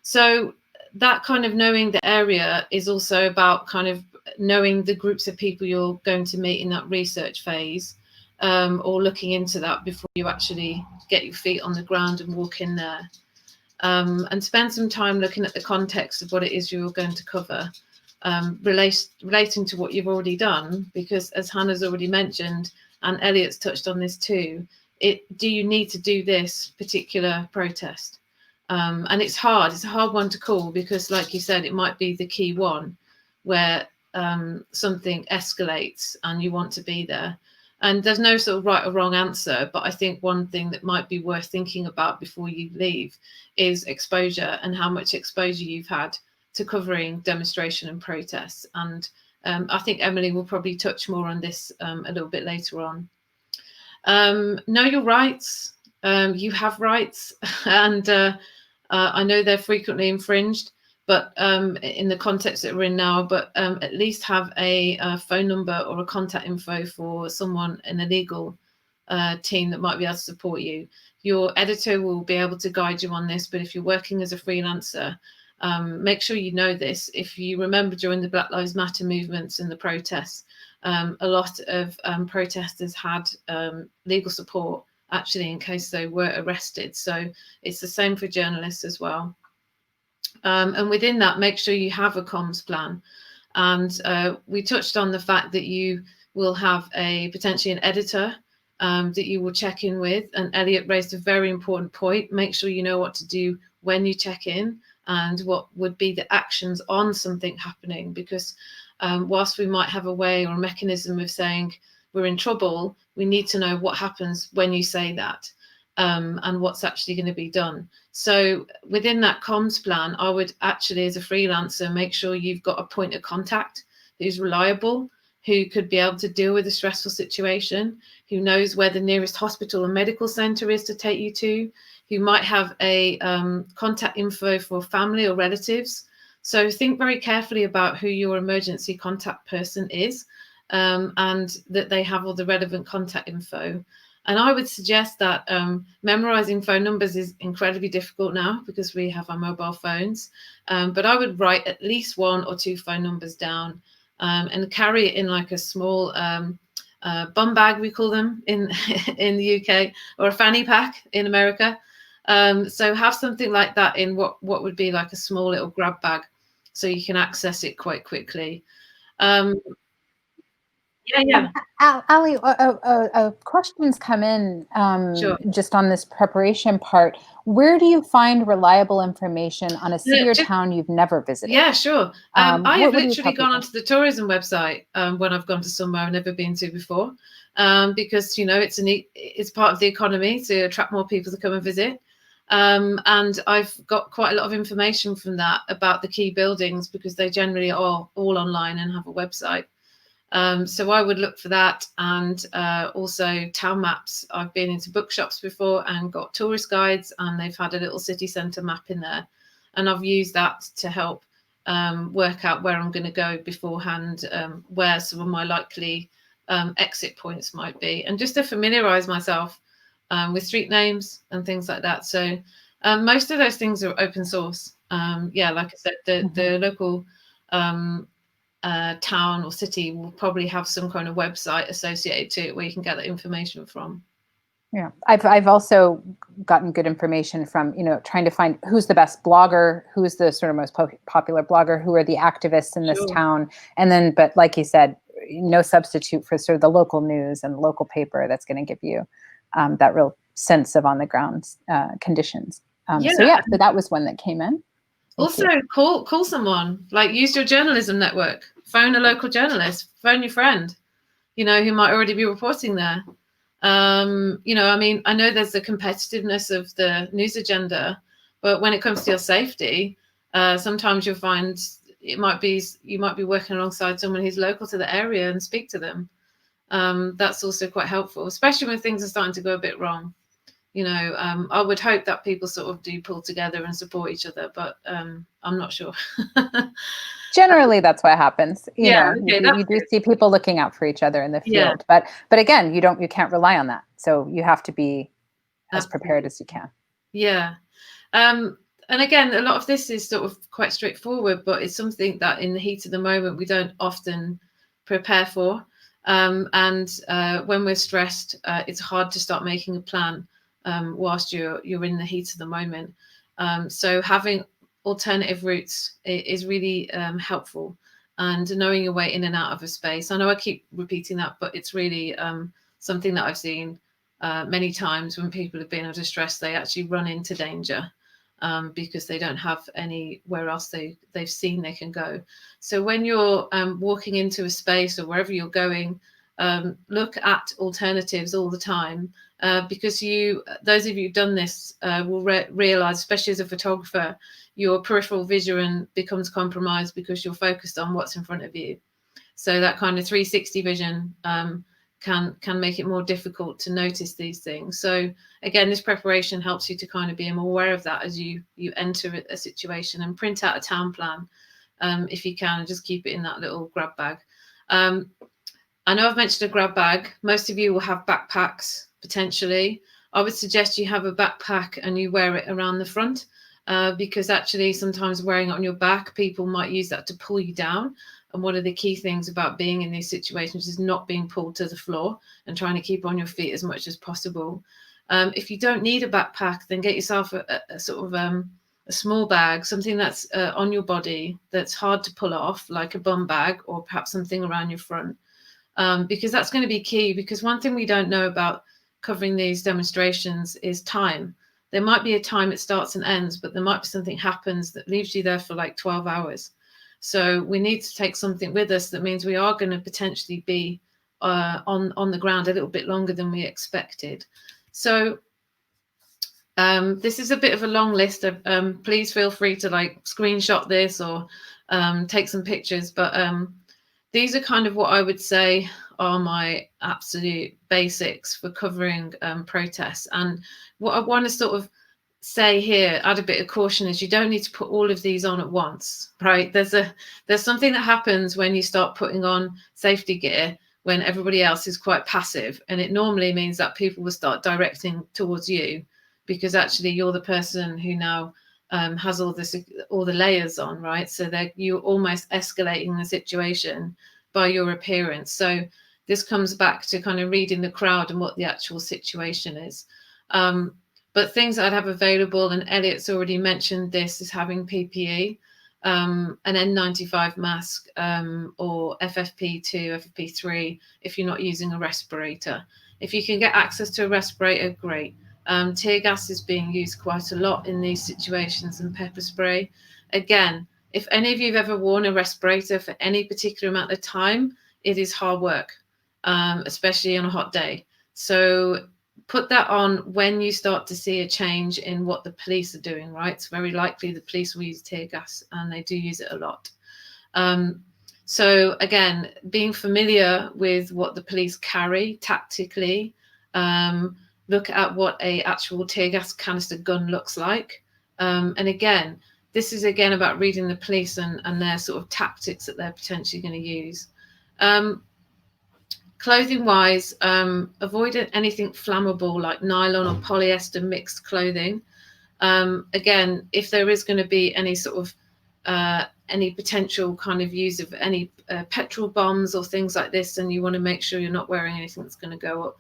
So that kind of knowing the area is also about kind of knowing the groups of people you're going to meet in that research phase, or looking into that before you actually get your feet on the ground and walk in there. And spend some time looking at the context of what it is you're going to cover, relating to what you've already done, because as Hannah's already mentioned, and Eliot's touched on this too, do you need to do this particular protest? And it's hard. It's a hard one to call because, like you said, it might be the key one where something escalates and you want to be there. And there's no sort of right or wrong answer. But I think one thing that might be worth thinking about before you leave is exposure and how much exposure you've had to covering demonstration and protests. And I think Emily will probably touch more on this a little bit later on. Know your rights. You have rights, and I know they're frequently infringed, but in the context that we're in now, but at least have a phone number or a contact info for someone in the legal team that might be able to support you. Your editor will be able to guide you on this, but if you're working as a freelancer, make sure you know this. If you remember during the Black Lives Matter movements and the protests, a lot of protesters had legal support actually in case they were arrested. So it's the same for journalists as well. And within that, make sure you have a comms plan. And we touched on the fact that you will have potentially an editor that you will check in with. And Eliot raised a very important point. Make sure you know what to do when you check in and what would be the actions on something happening. Because whilst we might have a way or a mechanism of saying we're in trouble, we need to know what happens when you say that and what's actually going to be done. So within that comms plan, I would actually, as a freelancer, make sure you've got a point of contact who's reliable, who could be able to deal with a stressful situation, who knows where the nearest hospital or medical centre is to take you to, who might have a contact info for family or relatives. So think very carefully about who your emergency contact person is and that they have all the relevant contact info. And I would suggest that memorizing phone numbers is incredibly difficult now because we have our mobile phones. But I would write at least 1 or 2 phone numbers down and carry it in like a small bum bag, we call them in the UK, or a fanny pack in America. So have something like that in what would be like a small little grab bag so you can access it quite quickly. Yeah. Ali, questions come in Sure. just on this preparation part. Where do you find reliable information on a city or town you've never visited? Yeah, sure. I have literally gone people? onto the tourism website when I've gone to somewhere I've never been to before, because, you know, it's part of the economy to attract more people to come and visit. And I've got quite a lot of information from that about the key buildings because they generally are all online and have a website. So I would look for that, and also town maps. I've been into bookshops before and got tourist guides, and they've had a little city centre map in there, and I've used that to help work out where I'm going to go beforehand, where some of my likely exit points might be, and just to familiarise myself with street names and things like that. So most of those things are open source. Yeah, like I said, the local town or city will probably have some kind of website associated to it where you can get that information from. Yeah, I've also gotten good information from, you know, trying to find who's the best blogger, who's the sort of most popular blogger, who are the activists in this town. And then, but like you said, no substitute for sort of the local news and local paper that's going to give you that real sense of on the ground conditions. So that was one that came in. Also, call someone, like use your journalism network, phone a local journalist, phone your friend, you know, who might already be reporting there. You know, I mean, I know there's the competitiveness of the news agenda, but when it comes to your safety, sometimes you'll find you might be working alongside someone who's local to the area and speak to them. That's also quite helpful, especially when things are starting to go a bit wrong. You know, I would hope that people sort of do pull together and support each other, but I'm not sure. Generally, that's what happens. You know, okay, you do see people looking out for each other in the field, but again, you can't rely on that. So you have to be as prepared as you can. Yeah. And again, a lot of this is sort of quite straightforward, but it's something that in the heat of the moment, we don't often prepare for. And when we're stressed, it's hard to start making a plan whilst you're in the heat of the moment. So having alternative routes is really helpful, and knowing your way in and out of a space. I know I keep repeating that, but it's really something that I've seen Many times when people have been under stress, they actually run into danger because they don't have anywhere else they've seen they can go. So when you're walking into a space or wherever you're going, look at alternatives all the time, because those of you who've done this will realize, especially as a photographer, your peripheral vision becomes compromised because you're focused on what's in front of you. So that kind of 360 vision can make it more difficult to notice these things. So again, this preparation helps you to kind of be more aware of that as you enter a situation, and print out a town plan if you can, and just keep it in that little grab bag. I know I've mentioned a grab bag. Most of you will have backpacks potentially. I would suggest you have a backpack and you wear it around the front, because actually sometimes wearing it on your back, people might use that to pull you down. And one of the key things about being in these situations is not being pulled to the floor and trying to keep on your feet as much as possible. If you don't need a backpack, then get yourself a sort of a small bag, something that's on your body that's hard to pull off, like a bum bag, or perhaps something around your front, because that's going to be key. Because one thing we don't know about covering these demonstrations is time. There might be a time it starts and ends, but there might be something happens that leaves you there for like 12 hours. So we need to take something with us. That means we are going to potentially be on the ground a little bit longer than we expected. So this is a bit of a long list. Please feel free to like screenshot this or take some pictures. But these are kind of what I would say are my absolute basics for covering protests. And what I want to sort of say here, add a bit of caution, is you don't need to put all of these on at once, right? There's something that happens when you start putting on safety gear when everybody else is quite passive, and it normally means that people will start directing towards you, because actually you're the person who now has all the layers on, right? So that you're almost escalating the situation by your appearance. So this comes back to kind of reading the crowd and what the actual situation is. But things I'd have available, and Eliot's already mentioned this, is having PPE, an N95 mask, or FFP2, FFP3, if you're not using a respirator. If you can get access to a respirator, great. Tear gas is being used quite a lot in these situations, and pepper spray. Again, if any of you have ever worn a respirator for any particular amount of time, it is hard work, especially on a hot day. So put that on when you start to see a change in what the police are doing, right? It's very likely the police will use tear gas, and they do use it a lot. So again, being familiar with what the police carry tactically, look at what a actual tear gas canister gun looks like. And again, this is again about reading the police and their sort of tactics that they're potentially going to use. Clothing wise, avoid anything flammable like nylon or polyester mixed clothing. Again, if there is going to be any sort of any potential kind of use of any petrol bombs or things like this, then you want to make sure you're not wearing anything that's going to go up.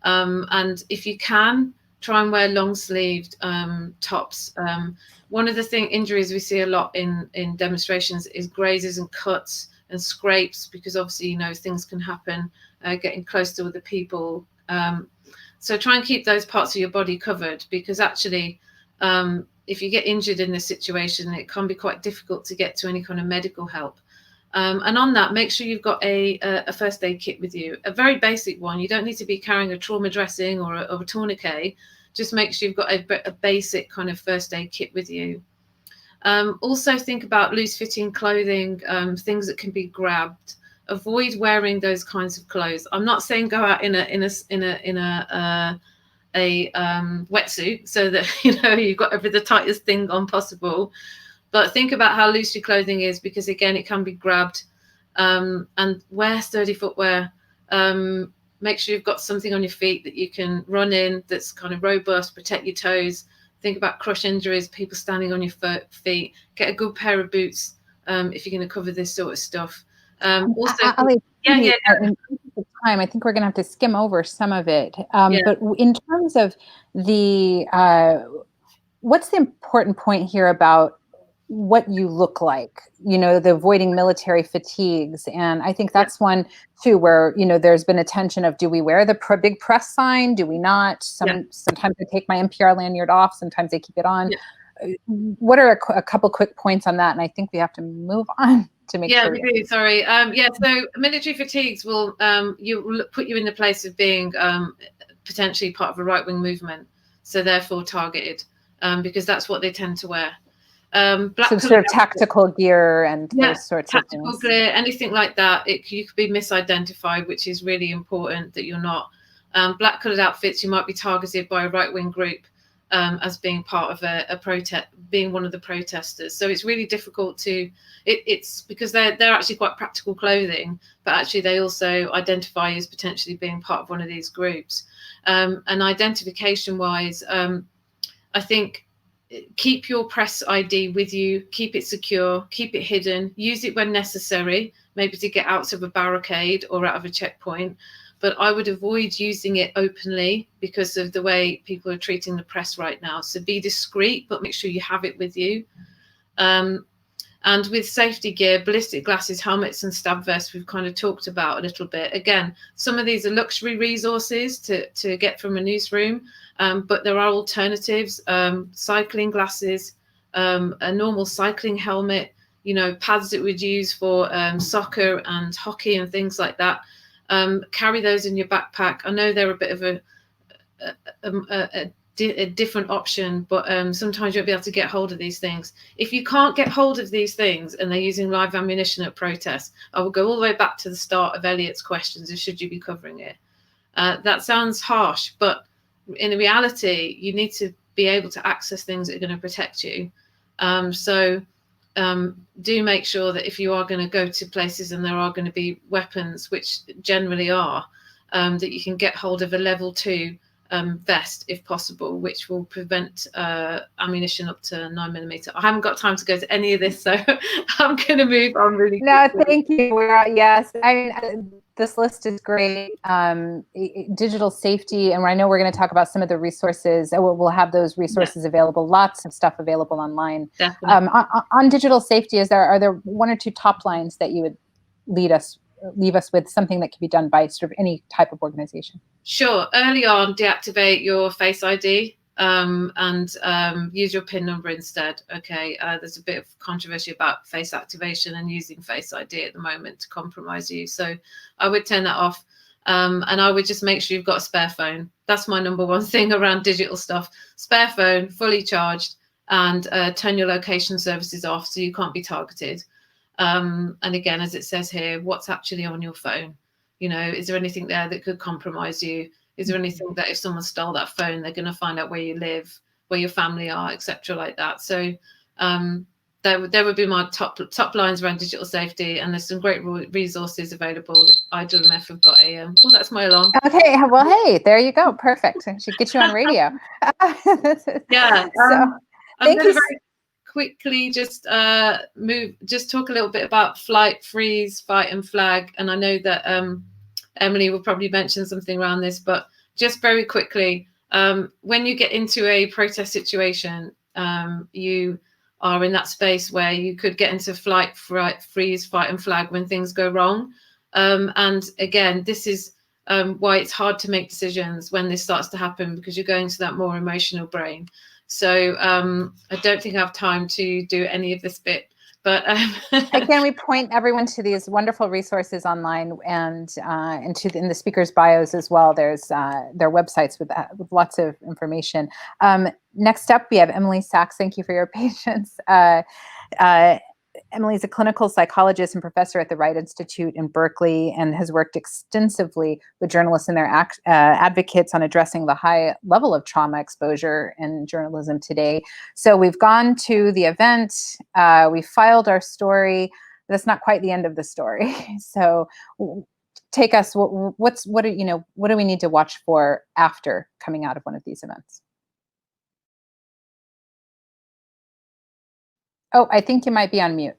And if you can, try and wear long sleeved tops. One of the injuries we see a lot in demonstrations is grazes and cuts and scrapes, because obviously, you know, things can happen getting close to other people. So try and keep those parts of your body covered, because actually, if you get injured in this situation, it can be quite difficult to get to any kind of medical help. And on that, make sure you've got a first aid kit with you, a very basic one. You don't need to be carrying a trauma dressing or a tourniquet. Just make sure you've got a basic kind of first aid kit with you. Also think about loose fitting clothing, things that can be grabbed. Avoid wearing those kinds of clothes. I'm not saying go out in a wetsuit so that, you know, you've got the tightest thing on possible. But think about how loose your clothing is, because again, it can be grabbed. And wear sturdy footwear. Make sure you've got something on your feet that you can run in that's kind of robust, protect your toes. Think about crush injuries, people standing on your feet. Get a good pair of boots if you're going to cover this sort of stuff. Also, Ali, yeah. In the time, I think we're going to have to skim over some of it. But in terms of the, what's the important point here about what you look like, you know, the avoiding military fatigues. And I think that's one too, where, you know, there's been a tension of, do we wear the big press sign? Do we not? Sometimes I take my NPR lanyard off. Sometimes I keep it on. What are a couple quick points on that? And I think we have to move on to make sure. We do. Sorry. So military fatigues will put you in the place of being potentially part of a right-wing movement, so therefore targeted, because that's what they tend to wear. Black so sort of tactical gear and those sorts of things. Tactical gear, anything like that. You could be misidentified, which is really important that you're not. Black coloured outfits, you might be targeted by a right-wing group as being part of a protest, being one of the protesters. So it's really difficult to. It's because they're actually quite practical clothing, but actually they also identify as potentially being part of one of these groups. And identification-wise, I think. Keep your press ID with you, keep it secure, keep it hidden, use it when necessary, maybe to get out of a barricade or out of a checkpoint. But I would avoid using it openly because of the way people are treating the press right now. So be discreet, but make sure you have it with you. And with safety gear, ballistic glasses, helmets and stab vests, we've kind of talked about a little bit. Again, some of these are luxury resources to get from a newsroom, but there are alternatives. Cycling glasses, a normal cycling helmet, you know, pads that we'd use for soccer and hockey and things like that. Carry those in your backpack. I know they're a bit of a different option, but sometimes you'll be able to get hold of these things. If you can't get hold of these things and they're using live ammunition at protests, I will go all the way back to the start of Eliot's questions of should you be covering it. That sounds harsh, but in reality, you need to be able to access things that are going to protect you. So do make sure that if you are going to go to places and there are going to be weapons, which generally are, that you can get hold of a level 2 vest if possible, which will prevent ammunition up to 9mm. I haven't got time to go to any of this, so I'm going to move on really quickly. No, thank you. Yes, I mean, this list is great. Digital safety, and I know we're going to talk about some of the resources. We'll have those resources available. Lots of stuff available online. Definitely. On digital safety, are there one or two top lines that you would leave us with, something that can be done by sort of any type of organization? Sure. Early on, deactivate your Face ID and use your PIN number instead. Okay. There's a bit of controversy about face activation and using Face ID at the moment to compromise you. So I would turn that off. And I would just make sure you've got a spare phone. That's my number one thing around digital stuff. Spare phone, fully charged, and turn your location services off so you can't be targeted. And again, as it says here, what's actually on your phone? You know, is there anything there that could compromise you? Is there anything that if someone stole that phone, they're going to find out where you live, where your family are, etc., like that? So there would be my top lines around digital safety, and there's some great resources available. IWMF have got a oh, that's my alarm. Okay, well, hey, there you go, perfect. I should get you on radio. Yeah. So, I'm going to very quickly just talk a little bit about flight, freeze, fight, and flag. And I know that Emily will probably mention something around this, but just very quickly, when you get into a protest situation, you are in that space where you could get into flight, freeze, fight, and flag when things go wrong. And again, this is why it's hard to make decisions when this starts to happen, because you're going to that more emotional brain. So I don't think I have time to do any of this bit. But again, we point everyone to these wonderful resources online, and in the speakers' bios as well. There's their websites with lots of information. Next up, we have Emily Sachs. Thank you for your patience. Emily is a clinical psychologist and professor at the Wright Institute in Berkeley, and has worked extensively with journalists and their advocates on addressing the high level of trauma exposure in journalism today. So we've gone to the event, we filed our story, but that's not quite the end of the story. So take us, what do we need to watch for after coming out of one of these events? Oh, I think you might be on mute.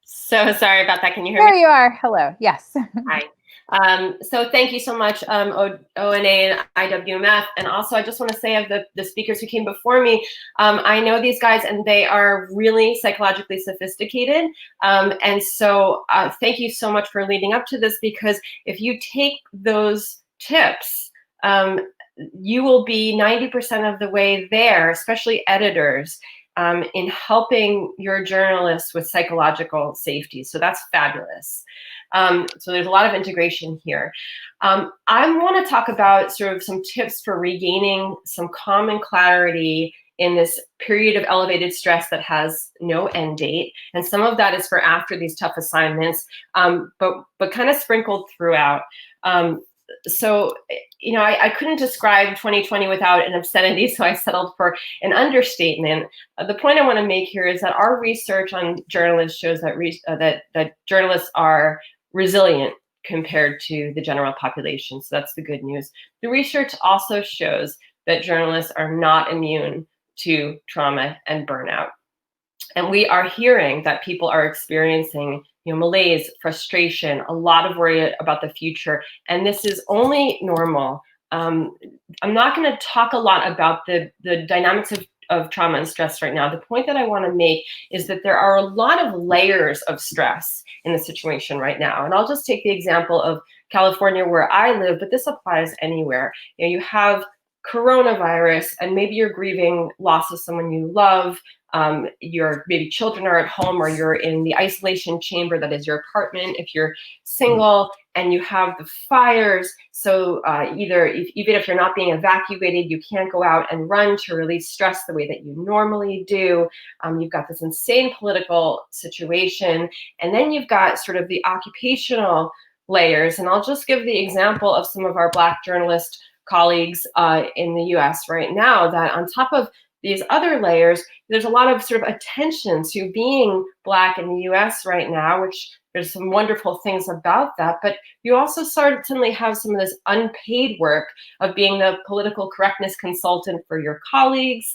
So sorry about that. Can you hear me? There you are. Hello. Yes. Hi. So thank you so much, ONA and IWMF. And also, I just want to say of the speakers who came before me, I know these guys and they are really psychologically sophisticated. And so thank you so much for leading up to this, because if you take those tips, you will be 90% of the way there, especially editors, in helping your journalists with psychological safety. So that's fabulous. So there's a lot of integration here. I want to talk about sort of some tips for regaining some calm and clarity in this period of elevated stress that has no end date. And some of that is for after these tough assignments, but kind of sprinkled throughout. So, you know, I couldn't describe 2020 without an obscenity, so I settled for an understatement. The point I want to make here is that our research on journalists shows that that journalists are resilient compared to the general population. So that's the good news. The research also shows that journalists are not immune to trauma and burnout. And we are hearing that people are experiencing, you know, malaise, frustration, a lot of worry about the future. And this is only normal. I'm not going to talk a lot about the dynamics of trauma and stress right now. The point that I want to make is that there are a lot of layers of stress in the situation right now. And I'll just take the example of California where I live, but this applies anywhere. You know, you have coronavirus and maybe you're grieving loss of someone you love. Your maybe children are at home, or you're in the isolation chamber that is your apartment if you're single, and you have the fires. So even if you're not being evacuated, you can't go out and run to release stress the way that you normally do. You've got this insane political situation, and then you've got sort of the occupational layers. And I'll just give the example of some of our Black journalist colleagues in the US right now, that on top of these other layers, there's a lot of sort of attention to being Black in the US right now, which there's some wonderful things about that. But you also certainly have some of this unpaid work of being the political correctness consultant for your colleagues,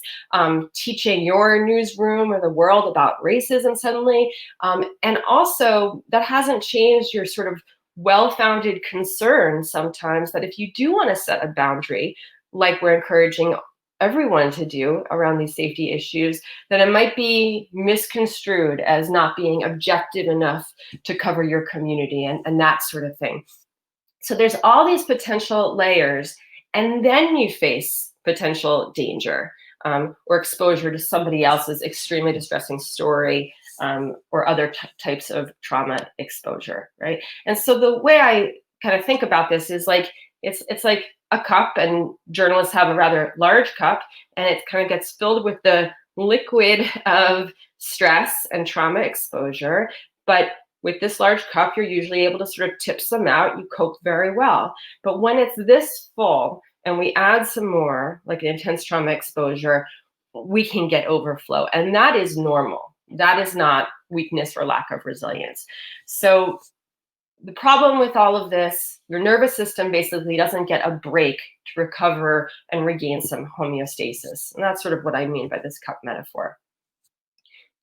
teaching your newsroom or the world about racism suddenly. And also that hasn't changed your sort of well-founded concern sometimes that if you do want to set a boundary, like we're encouraging everyone to do around these safety issues, that it might be misconstrued as not being objective enough to cover your community and that sort of thing. So there's all these potential layers, and then you face potential danger or exposure to somebody else's extremely distressing story, or other types of trauma exposure, right? And so the way I kind of think about this is like, it's like a cup, and journalists have a rather large cup, and it kind of gets filled with the liquid of stress and trauma exposure. But with this large cup, you're usually able to sort of tip some out. You cope very well. But when it's this full and we add some more, like intense trauma exposure, we can get overflow. And that is normal. That is not weakness or lack of resilience. So the problem with all of this, your nervous system basically doesn't get a break to recover and regain some homeostasis. And that's sort of what I mean by this cup metaphor.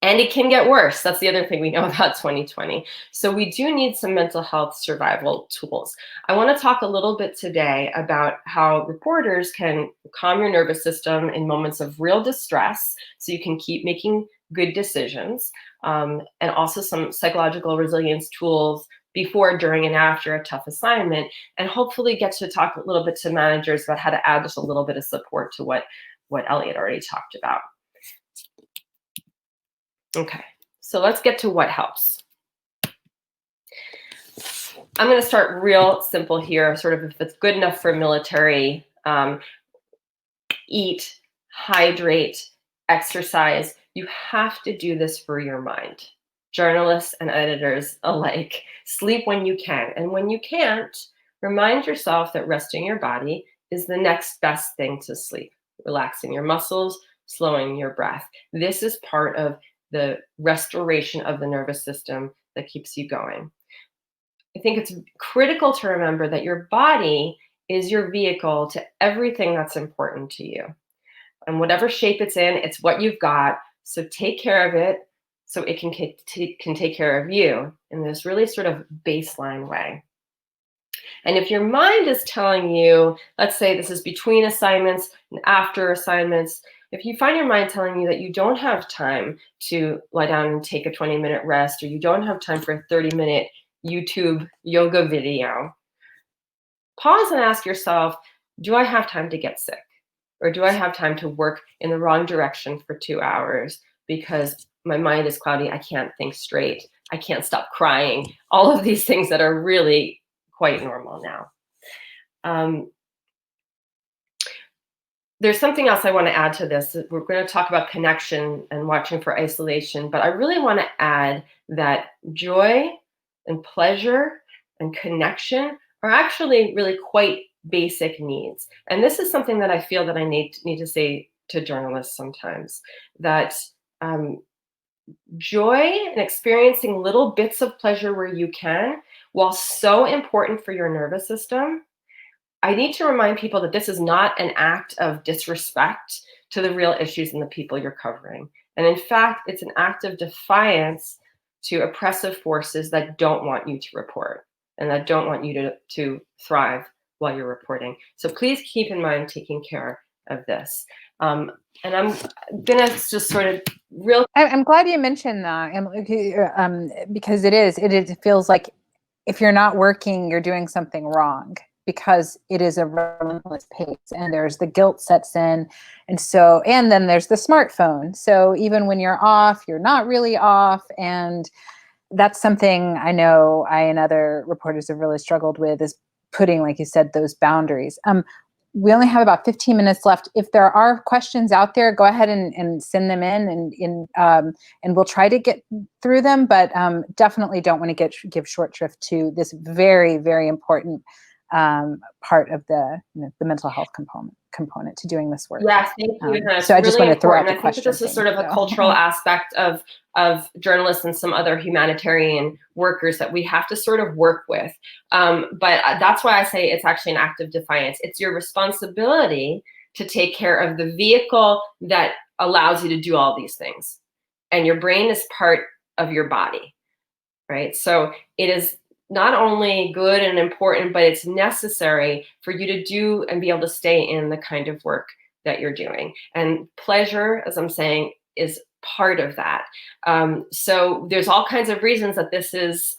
And it can get worse. That's the other thing we know about 2020. So we do need some mental health survival tools. I want to talk a little bit today about how reporters can calm your nervous system in moments of real distress so you can keep making good decisions, and also some psychological resilience tools before, during, and after a tough assignment, and hopefully get to talk a little bit to managers about how to add just a little bit of support to what Eliot already talked about. Okay, so let's get to what helps. I'm going to start real simple here, sort of if it's good enough for military, eat, hydrate, exercise. You have to do this for your mind. Journalists and editors alike, sleep when you can. And when you can't, remind yourself that resting your body is the next best thing to sleep. Relaxing your muscles, slowing your breath. This is part of the restoration of the nervous system that keeps you going. I think it's critical to remember that your body is your vehicle to everything that's important to you. And whatever shape it's in, it's what you've got. So take care of it so it can take care of you in this really sort of baseline way. And if your mind is telling you, let's say this is between assignments and after assignments, if you find your mind telling you that you don't have time to lie down and take a 20-minute rest, or you don't have time for a 30-minute YouTube yoga video, pause and ask yourself, do I have time to get sick? Or do I have time to work in the wrong direction for 2 hours because my mind is cloudy, I can't think straight, I can't stop crying, all of these things that are really quite normal now. There's something else I want to add to this. We're going to talk about connection and watching for isolation, but I really want to add that joy and pleasure and connection are actually really quite basic needs. And this is something that I feel that I need to say to journalists sometimes, that joy and experiencing little bits of pleasure where you can, while so important for your nervous system, I need to remind people that this is not an act of disrespect to the real issues and the people you're covering. And in fact, it's an act of defiance to oppressive forces that don't want you to report and that don't want you to thrive while you're reporting. So please keep in mind taking care of this. And I'm gonna just sort of I'm glad you mentioned that, because it feels like if you're not working, you're doing something wrong, because it is a relentless pace, and there's the guilt sets in. And then there's the smartphone. So even when you're off, you're not really off. And that's something I know I and other reporters have really struggled with, is putting, like you said, those boundaries. We only have about 15 minutes left. If there are questions out there, go ahead and send them in, and we'll try to get through them, but definitely don't want to give short shrift to this very, very important part of the mental health component to doing this work. Yes, thank you. So I just want to throw out the I question. think this is sort of a cultural aspect of journalists and some other humanitarian workers that we have to sort of work with. But that's why I say it's actually an act of defiance. It's your responsibility to take care of the vehicle that allows you to do all these things. And your brain is part of your body, right? So it is not only good and important, but it's necessary for you to do and be able to stay in the kind of work that you're doing. And pleasure, as I'm saying, is part of that. So there's all kinds of reasons that this is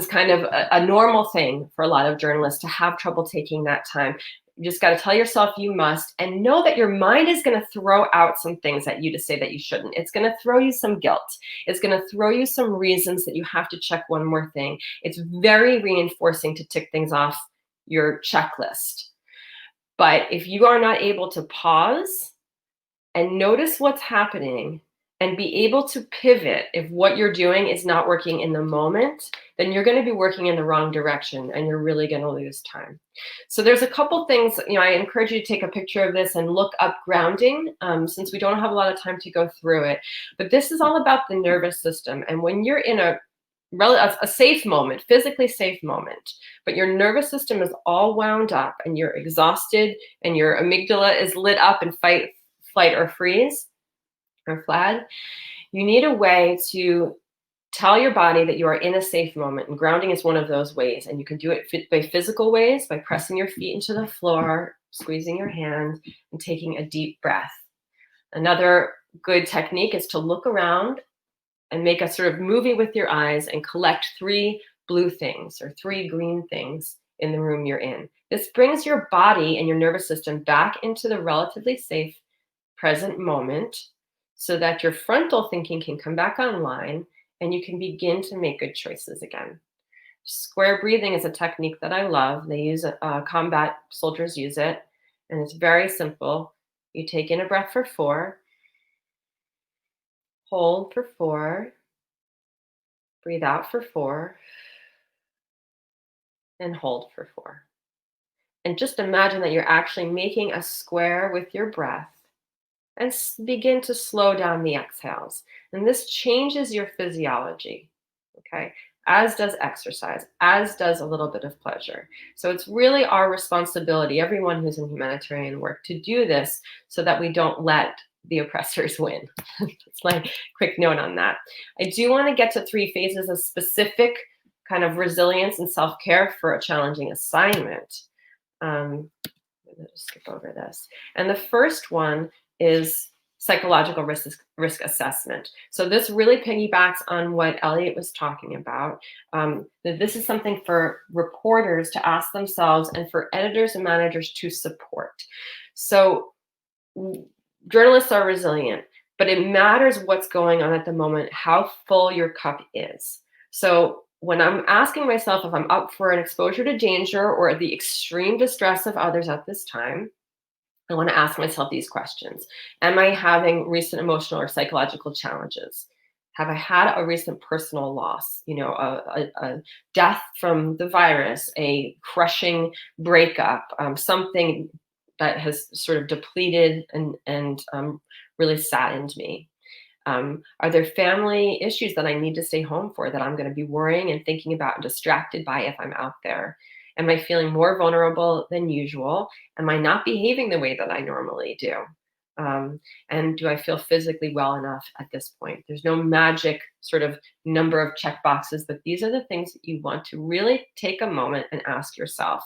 kind of a normal thing for a lot of journalists to have trouble taking that time. You just got to tell yourself you must, and know that your mind is going to throw out some things at you to say that you shouldn't. It's going to throw you some guilt. It's going to throw you some reasons that you have to check one more thing. It's very reinforcing to tick things off your checklist. But if you are not able to pause and notice what's happening and be able to pivot if what you're doing is not working in the moment, then you're going to be working in the wrong direction and you're really going to lose time. So there's a couple things, I encourage you to take a picture of this and look up grounding, since we don't have a lot of time to go through it. But this is all about the nervous system. And when you're in a safe moment, physically safe moment, but your nervous system is all wound up and you're exhausted and your amygdala is lit up in fight, flight, or freeze, or FLAD, you need a way to tell your body that you are in a safe moment, and grounding is one of those ways. And you can do it by physical ways, by pressing your feet into the floor, squeezing your hands, and taking a deep breath. Another good technique is to look around and make a sort of movie with your eyes and collect 3 blue things or 3 green things in the room you're in. This brings your body and your nervous system back into the relatively safe present moment, so that your frontal thinking can come back online and you can begin to make good choices again. Square breathing is a technique that I love. They use it, combat soldiers use it, and it's very simple. You take in a breath for 4, hold for 4, breathe out for 4, and hold for 4. And just imagine that you're actually making a square with your breath, and begin to slow down the exhales. And this changes your physiology, okay? As does exercise, as does a little bit of pleasure. So it's really our responsibility, everyone who's in humanitarian work, to do this so that we don't let the oppressors win. That's my quick note on that. I do want to get to 3 phases of specific kind of resilience and self-care for a challenging assignment. I'm going to skip over this. And the first one is psychological risk assessment. So this really piggybacks on what Eliot was talking about. That this is something for reporters to ask themselves and for editors and managers to support. So journalists are resilient, but it matters what's going on at the moment, how full your cup is. So when I'm asking myself if I'm up for an exposure to danger or the extreme distress of others at this time, I want to ask myself these questions. Am I having recent emotional or psychological challenges? Have I had a recent personal loss? You know, a death from the virus, a crushing breakup, something that has sort of depleted and really saddened me. Are there family issues that I need to stay home for that I'm going to be worrying and thinking about and distracted by if I'm out there? Am I feeling more vulnerable than usual? Am I not behaving the way that I normally do? And do I feel physically well enough at this point? There's no magic sort of number of check boxes, but these are the things that you want to really take a moment and ask yourself.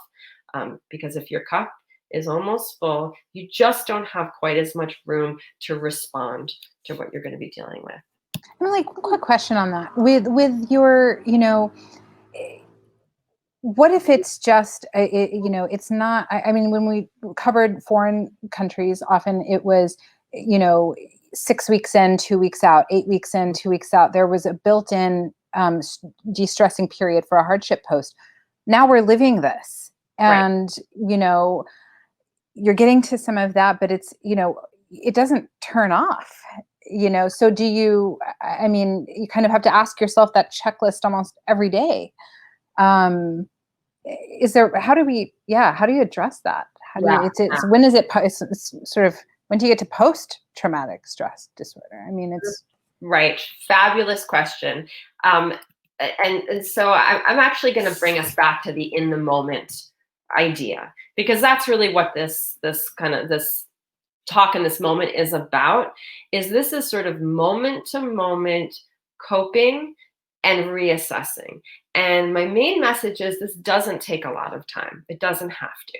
Because if your cup is almost full, you just don't have quite as much room to respond to what you're going to be dealing with. Emily, quick question on that. With your, you know, what if it's just, you know, it's not, I mean, when we covered foreign countries, often it was, you know, 6 weeks in, 2 weeks out, 8 weeks in, 2 weeks out. There was a built-in de-stressing period for a hardship post. Now we're living this. And, right. You know, you're getting to some of that, but it's, you know, it doesn't turn off, you know? So do you, I mean, you kind of have to ask yourself that checklist almost every day. Is there, how do you address that? How do you, it's when is it, it's sort of, when do you get to post-traumatic stress disorder? I mean, it's. Right. Fabulous question. And so I'm actually going to bring us back to the in the moment idea, because that's really what this talk in this moment is about. This is sort of moment to moment coping and reassessing. And my main message is this doesn't take a lot of time. It doesn't have to.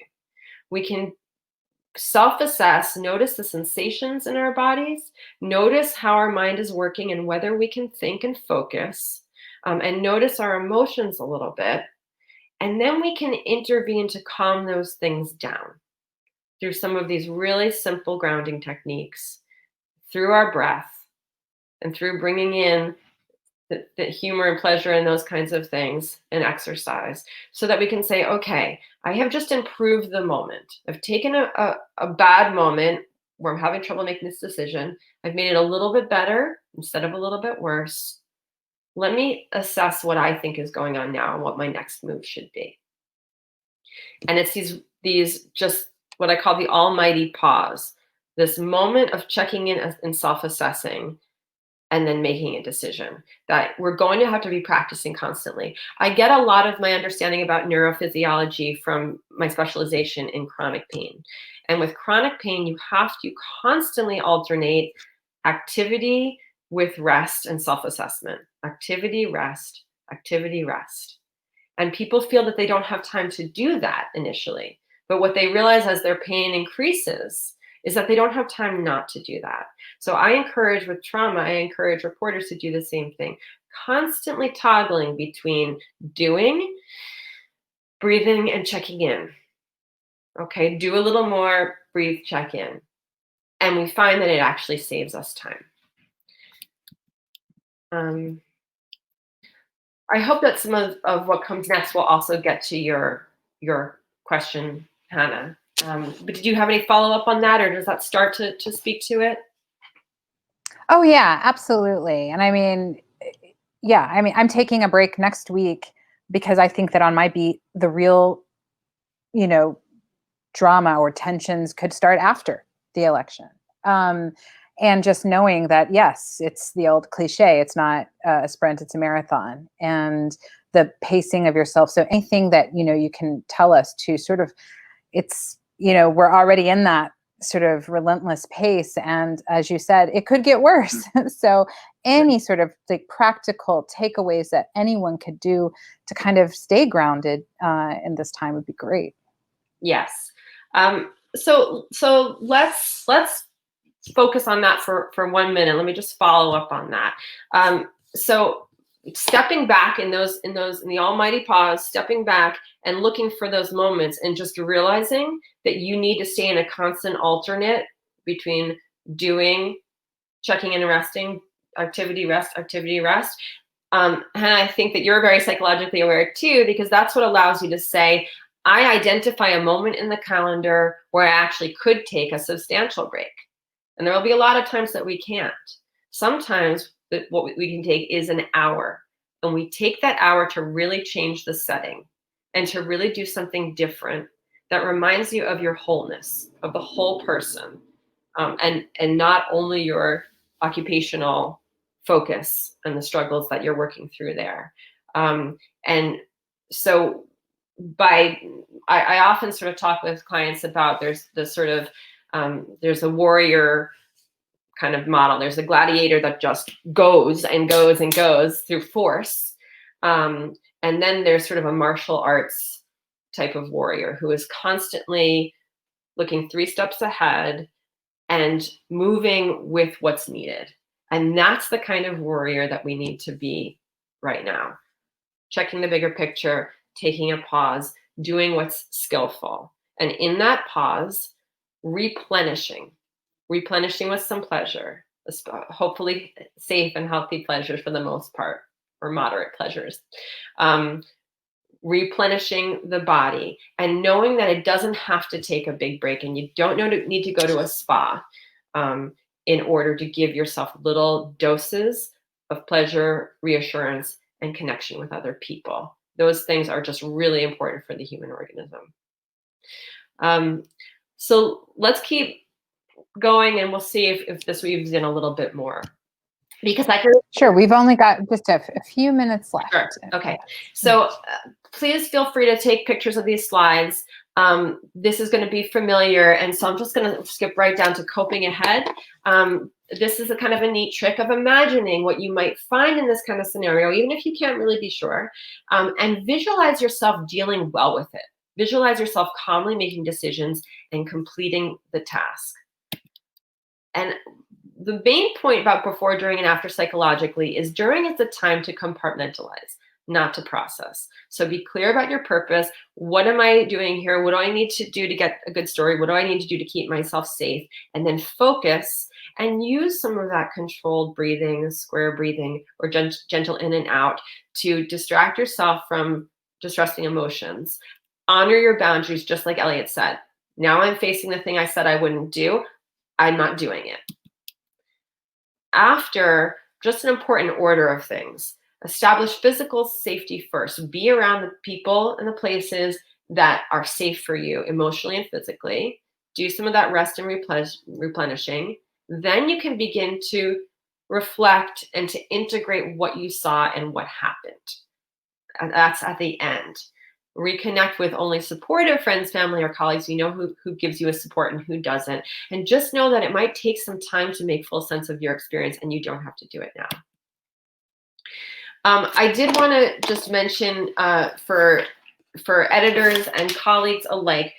We can self-assess, notice the sensations in our bodies, notice how our mind is working and whether we can think and focus, and notice our emotions a little bit. And then we can intervene to calm those things down through some of these really simple grounding techniques, through our breath, and through bringing in the humor and pleasure and those kinds of things and exercise, so that we can say, okay, I have just improved the moment. I've taken a bad moment where I'm having trouble making this decision. I've made it a little bit better instead of a little bit worse. Let me assess what I think is going on now and what my next move should be. And it's these just what I call the almighty pause, this moment of checking in and self-assessing, and then making a decision that we're going to have to be practicing constantly. I get a lot of my understanding about neurophysiology from my specialization in chronic pain. And with chronic pain, you have to constantly alternate activity with rest and self-assessment. Activity, rest, activity, rest. And people feel that they don't have time to do that initially. But what they realize as their pain increases is that they don't have time not to do that. So I encourage with trauma, I encourage reporters to do the same thing, constantly toggling between doing, breathing, and checking in. Okay, do a little more, breathe, check in. And we find that it actually saves us time. I hope that some of what comes next will also get to your question, Hannah. But did you have any follow-up on that, or does that start to speak to it? Oh, yeah, absolutely. And I mean, yeah, I mean, I'm taking a break next week because I think that on my beat, the real, you know, drama or tensions could start after the election. And just knowing that, yes, it's the old cliche, it's not a sprint, it's a marathon. And the pacing of yourself. So anything that, you know, you can tell us to sort of, it's, you know, we're already in that sort of relentless pace. And as you said, it could get worse. So any sort of like practical takeaways that anyone could do to kind of stay grounded in this time would be great. Yes. So let's focus on that for 1 minute. Let me just follow up on that. So stepping back in the almighty pause, stepping back and looking for those moments and just realizing that you need to stay in a constant alternate between doing, checking in and resting, activity, rest. And I think that you're very psychologically aware too, because that's what allows you to say, I identify a moment in the calendar where I actually could take a substantial break. And there will be a lot of times that we can't. Sometimes what we can take is an hour, and we take that hour to really change the setting and to really do something different that reminds you of your wholeness, of the whole person, and not only your occupational focus and the struggles that you're working through there. And so I often sort of talk with clients about there's the sort of there's a warrior kind of model. There's a gladiator that just goes and goes and goes through force. And then there's sort of a martial arts type of warrior who is constantly looking 3 steps ahead and moving with what's needed. And that's the kind of warrior that we need to be right now. Checking the bigger picture, taking a pause, doing what's skillful. And in that pause, replenishing with some pleasure, hopefully safe and healthy pleasures for the most part, or moderate pleasures. Replenishing the body and knowing that it doesn't have to take a big break, and you don't need to go to a spa in order to give yourself little doses of pleasure, reassurance, and connection with other people. Those things are just really important for the human organism. So let's keep going, and we'll see if this weaves in a little bit more. Because I can... Sure, we've only got just a few minutes left. Sure. Okay. So please feel free to take pictures of these slides. This is going to be familiar, and so I'm just going to skip right down to coping ahead. This is a kind of a neat trick of imagining what you might find in this kind of scenario, even if you can't really be sure, and visualize yourself dealing well with it. Visualize yourself calmly making decisions and completing the task. And the main point about before, during, and after psychologically is during is the time to compartmentalize, not to process. So be clear about your purpose. What am I doing here? What do I need to do to get a good story? What do I need to do to keep myself safe? And then focus and use some of that controlled breathing, square breathing, or gentle in and out to distract yourself from distressing emotions. Honor your boundaries, just like Eliot said. Now I'm facing the thing I said I wouldn't do. I'm not doing it. After, just an important order of things. Establish physical safety first. Be around the people and the places that are safe for you emotionally and physically. Do some of that rest and replenishing. Then you can begin to reflect and to integrate what you saw and what happened. And that's at the end. Reconnect with only supportive friends, family, or colleagues. You know who gives you a support and who doesn't. And just know that it might take some time to make full sense of your experience, and you don't have to do it now. I did want to just mention for editors and colleagues alike,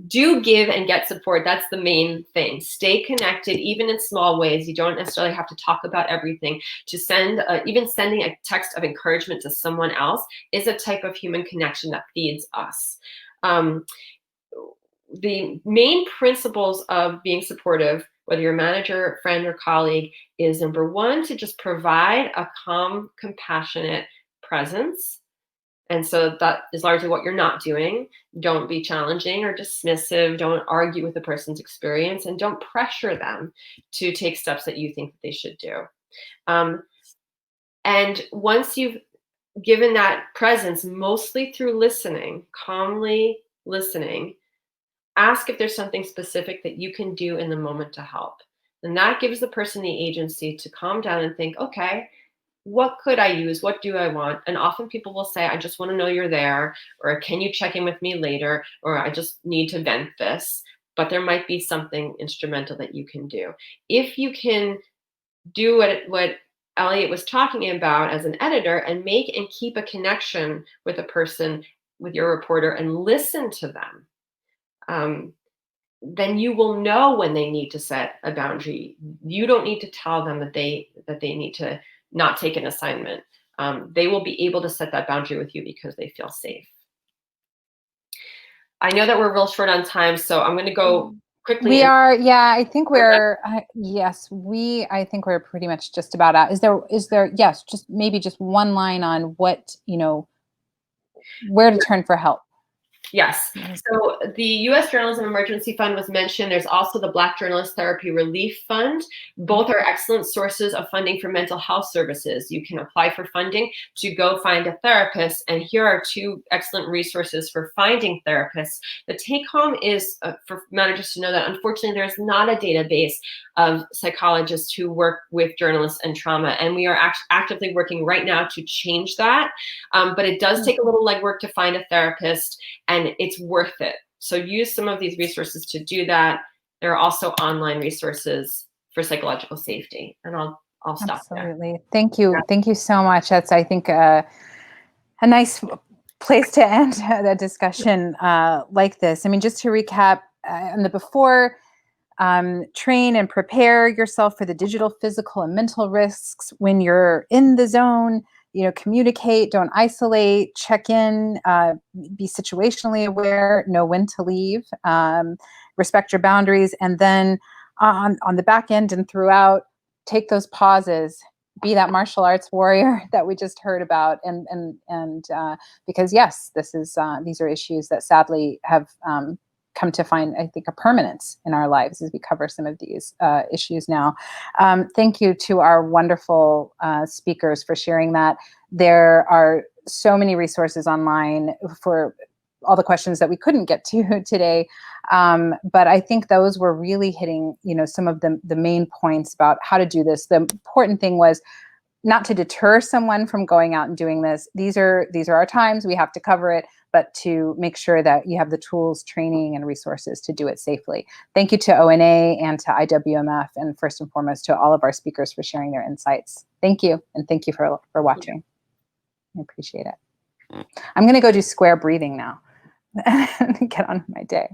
do give and get support. That's the main thing. Stay connected, even in small ways. You don't necessarily have to talk about everything. To send, even sending a text of encouragement to someone else is a type of human connection that feeds us. The main principles of being supportive, whether you're a manager, friend, or colleague, is number one, to just provide a calm, compassionate presence. And so that is largely what you're not doing. Don't be challenging or dismissive. Don't argue with the person's experience, and don't pressure them to take steps that you think that they should do. And once you've given that presence, mostly through listening, calmly listening, ask if there's something specific that you can do in the moment to help. And that gives the person the agency to calm down and think, okay, what could I use? What do I want? And often people will say, I just want to know you're there, or can you check in with me later? Or I just need to vent this. but there might be something instrumental that you can do. If you can do what Eliot was talking about as an editor, and make and keep a connection with a person, with your reporter, and listen to them, then you will know when they need to set a boundary. You don't need to tell them that they need to not take an assignment. They will be able to set that boundary with you because they feel safe. I know that we're real short on time, so I'm going to go quickly. We are, yeah, I think we're, yes, I think we're pretty much just about out. Is there, yes, just maybe just one line on what, where to turn for help. Yes. So the U.S. Journalism Emergency Fund was mentioned. There's also the Black Journalist Therapy Relief Fund. Both are excellent sources of funding for mental health services. You can apply for funding to go find a therapist. And here are two excellent resources for finding therapists. The take home is for managers to know that unfortunately there's not a database of psychologists who work with journalists and trauma. And we are actively working right now to change that. But it does take a little legwork to find a therapist, and it's worth it. So use some of these resources to do that. There are also online resources for psychological safety. And I'll stop there. Absolutely. Thank you. Yeah. Thank you so much. That's, I think, a nice place to end the discussion like this. I mean, just to recap on the before, train and prepare yourself for the digital, physical, and mental risks when you're in the zone. Communicate, don't isolate, check in, be situationally aware, know when to leave, respect your boundaries, and then on the back end and throughout, take those pauses, be that martial arts warrior that we just heard about, and because yes, these are issues that sadly have come to find, I think, a permanence in our lives as we cover some of these issues now. Thank you to our wonderful speakers for sharing that. There are so many resources online for all the questions that we couldn't get to today. But I think those were really hitting, some of the main points about how to do this. The important thing was not to deter someone from going out and doing this. These are our times, we have to cover it, but to make sure that you have the tools, training, and resources to do it safely. Thank you to ONA and to IWMF, and first and foremost to all of our speakers for sharing their insights. Thank you, and thank you for watching. I appreciate it. I'm gonna go do square breathing now and get on with my day.